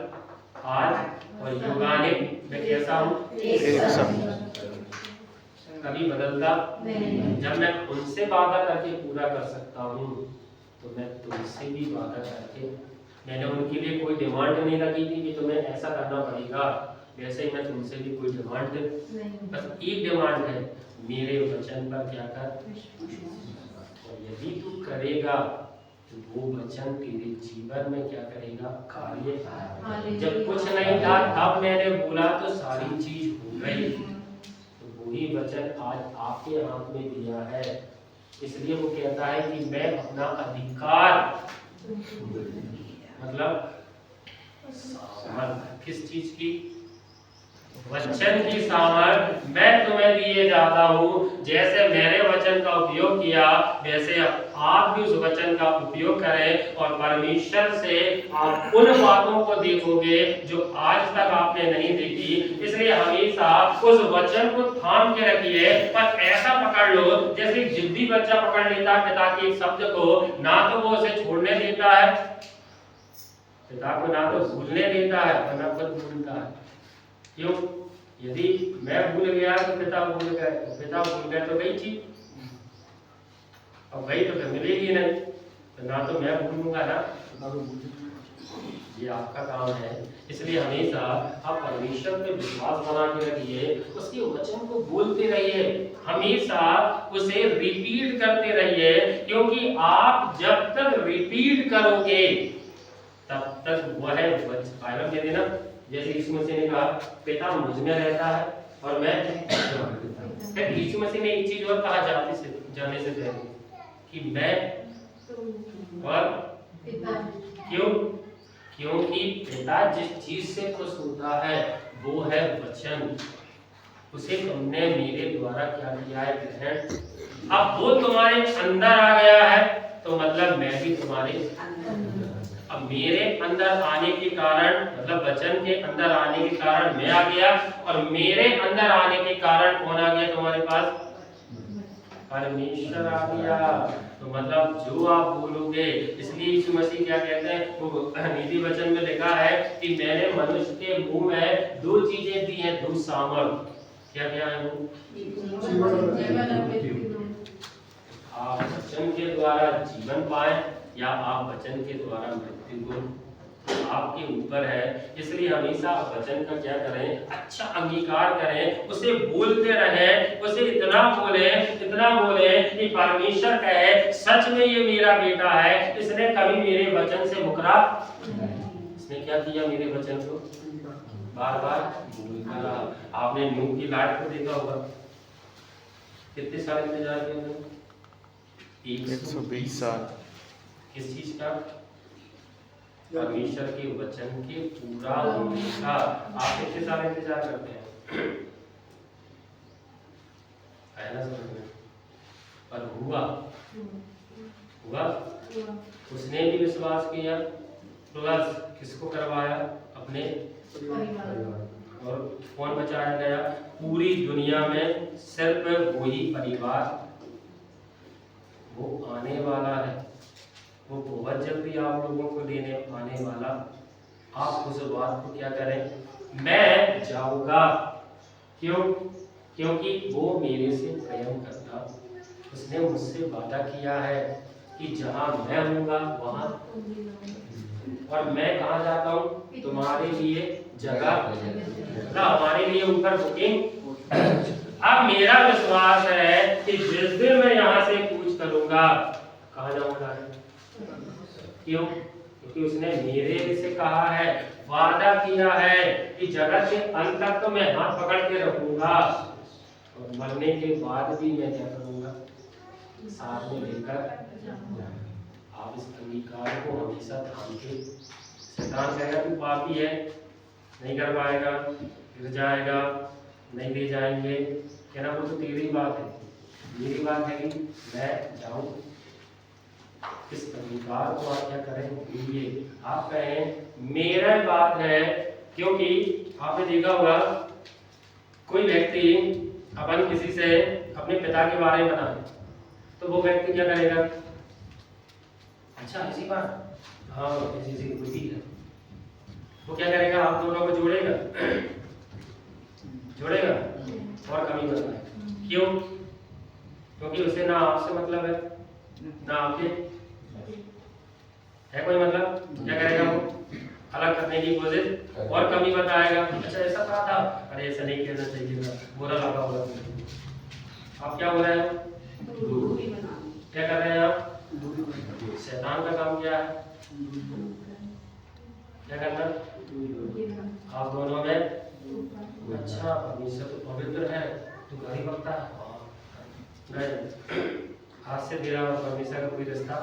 आज और युगानिक मैं कैसा हूँ, कभी बदलता नहीं। जब मैं उनसे वादा करके पूरा कर सकता हूँ तो मैं तुमसे भी वादा करके, मैंने उनके लिए कोई डिमांड नहीं रखी थी कि तुम्हें ऐसा करना पड़ेगा, वैसे ही मैं तुमसे भी कोई डिमांड नहीं, बस एक डिमांड है, मेरे वचन पर क्या कर, और यदि तू करेगा तो वो वचन तेरे जीवन में क्या करेगा, कार्य। जब कुछ नहीं था तब मैंने बोला तो सारी चीज हो गई, तो वही वचन आज आपके हाथ में दिया है। इसलिए वो कहता है कि मैं अपना अधिकार, मतलब सामर्थ किस चीज की, वचन की सामर्थ मैं तुम्हें दिए जाता हूँ। जैसे मेरे वचन का उपयोग किया वैसे आप भी उस वचन का उपयोग करें और परमेश्वर से आप उन बातों को देखोगे जो आज तक आपने नहीं देखी। इसलिए हमेशा उस वचन को थाम के रखिए, पर ऐसा पकड़ लो जैसे जिद्दी बच्चा पकड़ लेता है पिता के एक शब्द को, ना तो वो उसे छोड़ने देता है, पिता को ना तो भूलने देता है और ना खुद भूलता है। क्यों? यदि मैं भूल गया तो पिता भूल गए, पिता भूल गए तो गई चीज, और गई तो फिर मिलेगी नहीं, तो ना तो मैं भूलूंगा ना, ये आपका काम है। इसलिए हमेशा आप परमेश्वर पे विश्वास बना के रखिए, उसके वचन को बोलते रहिए, हमेशा उसे रिपीट करते रहिए, क्योंकि आप जब तक रिपीट करोगे तब तक वह बाइबल में देना, जैसे यीशु मसीह ने कहा पिता मुझ में रहता है और मैं, फिर यीशु मसीह ने एक चीज और कहा जाने से पहले कि मैं और पिता। क्यों? क्योंकि पिता जिस चीज से खुश होता है वो है वचन, उसे तुमने मेरे द्वारा क्या किया है, ग्रहण। अब वो तुम्हारे अंदर आ गया है तो मतलब मैं भी तुम्हारे, अब मेरे अंदर आने के कारण, मतलब वचन के अंदर आने के कारण मैं आ गया, और मेरे अंदर आने के कारण कौन आ गया तुम्हारे पास, परमेश्वर आ गया। तो मतलब जो आप बोलोगे, इसलिए यीशु मसीह क्या कहते हैं, वो नीति वचन में लिखा है कि मैंने मनुष्य के मुंह में दो चीजें दी हैं, दो सामर्थ। क्या क्या है वो? आप वचन के द्वारा जीवन पाए या आप वचन के द्वारा मृत्यु को, आपके ऊपर है। इसलिए हमेशा वचन का क्या करें, अच्छा अंगीकार करें, उसे बोलते रहें, उसे इतना बोले कि परमेश्वर कहे सच में ये मेरा बेटा है, इसने कभी मेरे वचन से मुकरा, इसने क्या किया, मेरे वचन को बार बार बोलता रहा। आपने नूह की लाट को देखा होगा, कितने साल इंतजार किया,
120 साल।
किस चीज का? परमेश्वर के वचन के पूरा होने का। आप कितने साल इंतजार करते हैं? पहला समझ में, पर हुआ। उसने भी विश्वास किया, प्लस किसको करवाया, अपने और कौन बचाया गया? पूरी दुनिया में सिर्फ वही परिवार वो आने वाला है, वो बहुत जल्दी आप लोगों को देने आने वाला। आप उस बात को क्या करें, मैं जाऊंगा, क्यों? क्योंकि वो मेरे से प्रेम करता, उसने मुझसे वादा किया है कि जहां मैं हूँगा वहां, और मैं कहाँ जाता हूँ, तुम्हारे लिए जगह ना, हमारे लिए ऊपर बुकिंग। अब मेरा विश्वास है कि जिस दिन मैं यहाँ से कूच करूंगा, कहाँ जाऊंगा? क्यों? क्योंकि उसने मेरे से कहा है, वादा किया है कि जगत के अंत तक तो मैं हाथ पकड़ के रखूंगा, और मरने के बाद भी मैं क्या करूंगा, साथ में लेकर। आप इस अंगीकार को हमेशा थाम के, शैतान कहेगा तू पापी है, नहीं कर पाएगा, गिर जाएगा, नहीं ले जाएंगे, कहना वो तो तेरी बात है, मेरी बात है कि मैं जाऊं। इस अंगीकार को आप क्या करें, भूलिए। आप कहें मेरा बात है, क्योंकि आपने देखा होगा कोई व्यक्ति अपन किसी से अपने पिता के बारे में बताए, तो वो व्यक्ति क्या करेगा, अच्छा ऐसी बात, हाँ ऐसी कुछ भी है, वो क्या करेगा, आप दोनों को जोड़ेगा और कमी बताए। क्यों? क्योंकि उसे ना आपसे मतलब है, ना आपके है कोई मतलब। क्या करेगा, वो अलग करने की कोशिश और कमी बताएगा। अच्छा ऐसा कहा था, अरे ऐसा नहीं कहना चाहिए था, बुरा लगा होगा। आप क्या हो रहे हैं, क्या कर रहे हैं आप? शैतान का काम क्या है, क्या करना, आप दोनों में। अच्छा परमेश्वर तो पवित्र है, तो घर ही बकता है, हाथ से मेरा और परमेश्वर का कोई रिश्ता।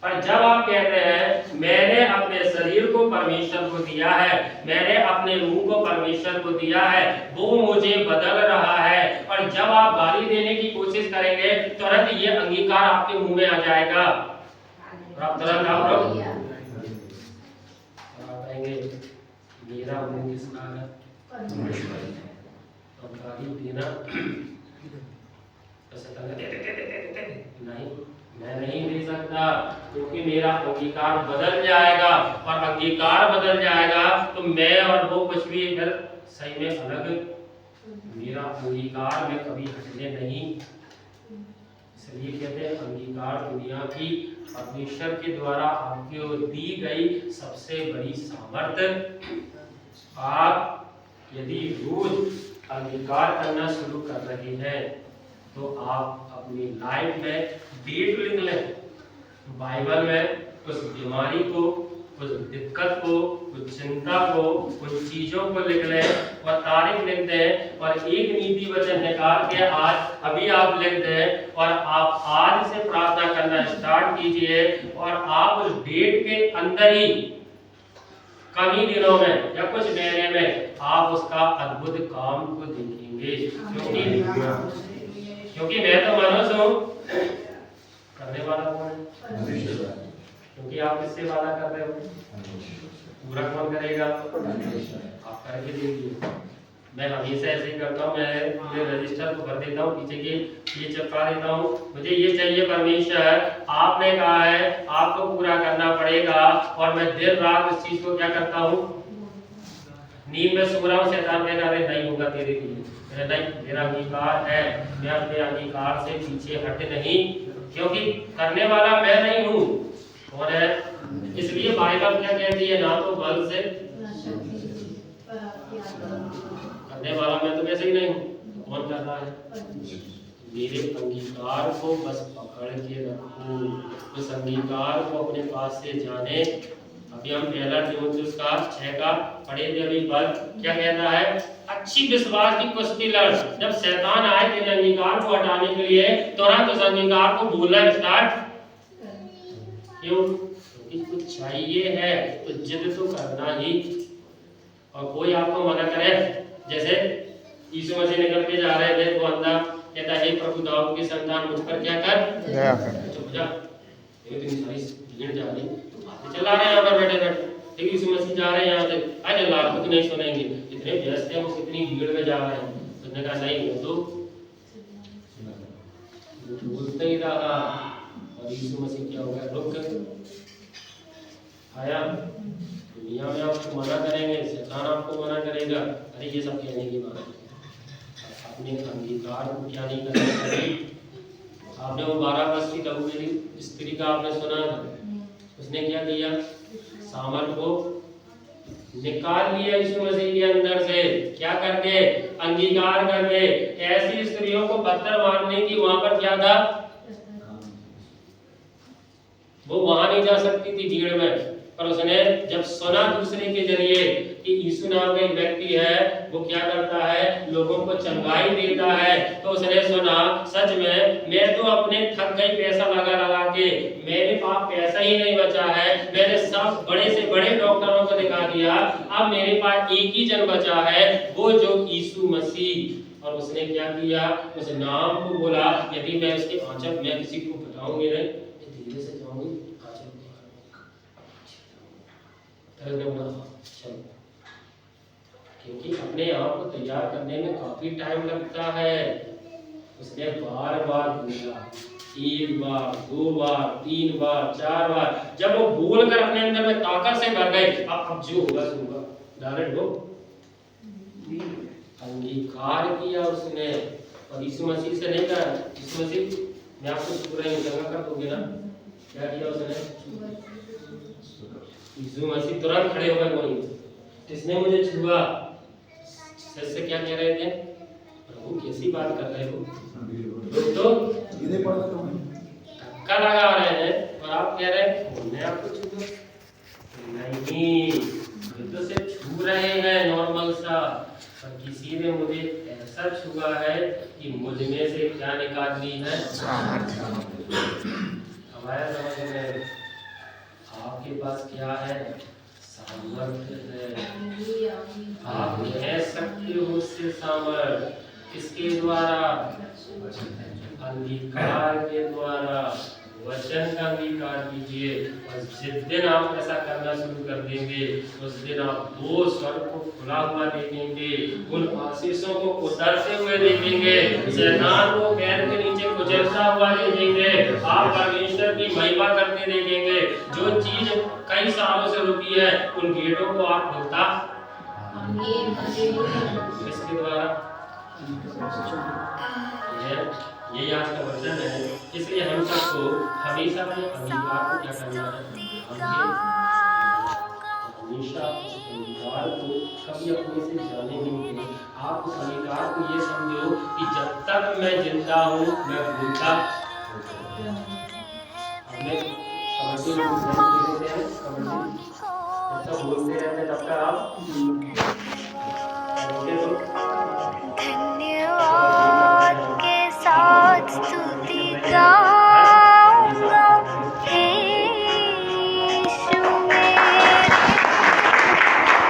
पर जब आप कहते हैं मैंने अपने शरीर को परमेश्वर को दिया है, मैंने अपने मुंह को परमेश्वर को दिया है, वो मुझे बदल रहा है, और जब आप गाली देने की कोशिश करेंगे तुरंत ये अंगीकार आपके मुंह में आ जाएगा, और आप तुरंत आप कहेंगे मेरा मुंह किसका है, तो गाली देना नहीं, मैं नहीं दे सकता, क्योंकि मेरा अंगीकार बदल जाएगा, और अंगीकार बदल जाएगा तो मैं और वो कुछ भी फिर सही में अलग, मेरा अंगीकार में कभी हटने नहीं। इसलिए कहते हैं अंगीकार दुनिया की परमेश्वर के द्वारा आपको दी गई सबसे बड़ी सामर्थ्य। आप यदि रोज अंगीकार करना शुरू कर रहे हैं तो आप अपनी लाइफ में डेट लिख लें, बाइबल में उस बीमारी को, उस दिक्कत को, उस चिंता को, उन चीजों को लिख लें और तारीख लिख दें, और एक नीति वचन निकाल के आज अभी आप लिख दें, और आप आज से प्रार्थना करना स्टार्ट कीजिए, और आप उस डेट के अंदर ही कम ही दिनों में या कुछ महीने में आप उसका अद्भुत काम को देखेंगे। क्योंकि मैं तो मनुष्य हूँ, करने वाला कौन है? क्योंकि आप किससे वादा कर रहे हो, पूरा कौन करेगा? आप करके देखिए। मैं हमेशा ऐसे ही करता हूँ, मैं पूरे रजिस्टर को भर देता हूँ, पीछे के ये चिपका देता हूँ। मुझे ये चाहिए परमेश्वर, आपने कहा है आपको पूरा करना पड़ेगा, और मैं दिन रात इस चीज को क्या करता हूँ, नींद में सो रहा हूँ, शैतान कह रहा है नहीं होगा तेरे लिए, नहीं, मेरा अंगीकार है, मैं अपने अंगीकार से पीछे हट नहीं, क्योंकि करने वाला मैं नहीं हूँ, कौन है? इसलिए बाइबल क्या कहती है, ना तो बल से, करने वाला मैं तो वैसे ही नहीं हूँ, कौन कर रहा है? मेरे अंगीकार को बस पकड़ के रखो, उस अंगीकार को अपने पास से जाने। अभी हम पहला तीमुथियुस का 6 का पढ़े थे अभी पर, क्या कहता है? अच्छी विश्वास की कुश्ती लड़। जब शैतान आए तेरे अंगीकार को हटाने के लिए, तुरंत उस अंगीकार को भूलना स्टार्ट क्यों? क्योंकि कुछ चाहिए है तो जिद तो करना ही। और कोई आपको मना करे, जैसे यीशु मसीह निकल के जा रहे थे, वो अंधा कहता है प्रभु दाऊद की संतान मुझ पर क्या कर, दया कर। चुप जा, इतनी सारी भीड़ जा रही, चला रहे हैं यहाँ पर बैठे बैठे, ठीक, यीशु मसीह जा रहे हैं यहाँ से, अरे लाल कुछ नहीं सुनेंगे, इतने व्यस्त हैं, वो कितनी भीड़ में जा रहे हैं। उसने कहा नहीं, वो तो बोलते ही रहा, और यीशु मसीह क्या होगा, रुक आया। दुनिया में आपको मना करेंगे, शैतान आपको मना करेगा, अरे ये सब कहने की बात है, अपने अंगीकार को क्या नहीं करना चाहिए। आपने वो 12 वर्ष की लघु स्त्री का आपने सुना, उसने क्या किया, सामर्थ को निकाल लिया यीशु मसीह के अंदर से, क्या करके, अंगीकार करके। ऐसी स्त्रियों को पत्थर मारने की वहां पर क्या था, वो वहां नहीं जा सकती थी भीड़ में, पर उसने जब सुना दूसरे के जरिए कि यीशु नाम का एक व्यक्ति है, वो क्या करता है, लोगों को चंगाई देता है, तो उसने सुना सच में मैं तो अपने थक गई पैसा लगा लगा के, मेरे पास पैसा ही नहीं बचा है, मैंने सब बड़े से बड़े डॉक्टरों को दिखा दिया, अब मेरे पास एक ही जन बचा है, वो जो यीशु मसीह। और उसने क्या किया, उस नाम को बोला, यदि मैं उसके आंचल, मैं किसी को बताऊंगी नहीं, धीरे से जाऊंगी, चलो, क्योंकि अपने आप को तैयार करने में काफी टाइम लगता है। उसने बार बार बोला, 1 बार 2 बार 3 बार 4 बार, जब वो बोलकर अपने अंदर में ताकत से भर गए, अब जो होगा सो होगा, डायरेक्ट वो अंगीकार किया उसने। और यीशु मसीह से नहीं कहा, यीशु मसीह मैं आपको छू रही हूँ, चंगा कर दोगे ना, क्या किया उसने, यीशु मसीह तुरंत खड़े हो गए, वहीं किसने मुझे छुआ। शिष्य क्या कह रहे थे, प्रभु कैसी बात कर रहे हो, तो धक्का लगा रहे हैं, और आप कह रहे हैं मैं आपको छुआ, नहीं, ये तो सिर्फ छू रहे हैं नॉर्मल सा, पर किसी ने मुझे ऐसा छुआ है कि मुझ में से क्या निकाल ली है, हमारा समझ में, आपके पास क्या है, सामर्थ्य है, आप कह सकते हो उससे सामर्थ्य, किसके द्वारा, अंगीकार के द्वारा, वचन का अंगीकार कीजिए। और जिस दिन आप ऐसा करना शुरू कर देंगे, उस दिन आप 2 स्वर्ग को खुला हुआ देखेंगे, उन आशीषों को उतरते हुए देखेंगे, शैतान को पैर के नीचे कुचलता हुआ देखेंगे, आप परमेश्वर की महिमा करते देखेंगे। जो चीज कई सालों से रुकी है, उन गेटों को आप खुलता किसके द्वारा, ये आज का वचन है। इसलिए हम सबको हमेशा अपने अंगीकार को क्या करना है, हमेशा उस अंगीकार को कभी अपने से जाने नहीं देना। आप उस अंगीकार को ये समझो कि जब तक मैं जिंदा हूँ मैं भूलता, हमने कबड्डी बोलते रहते हैं तब तक आप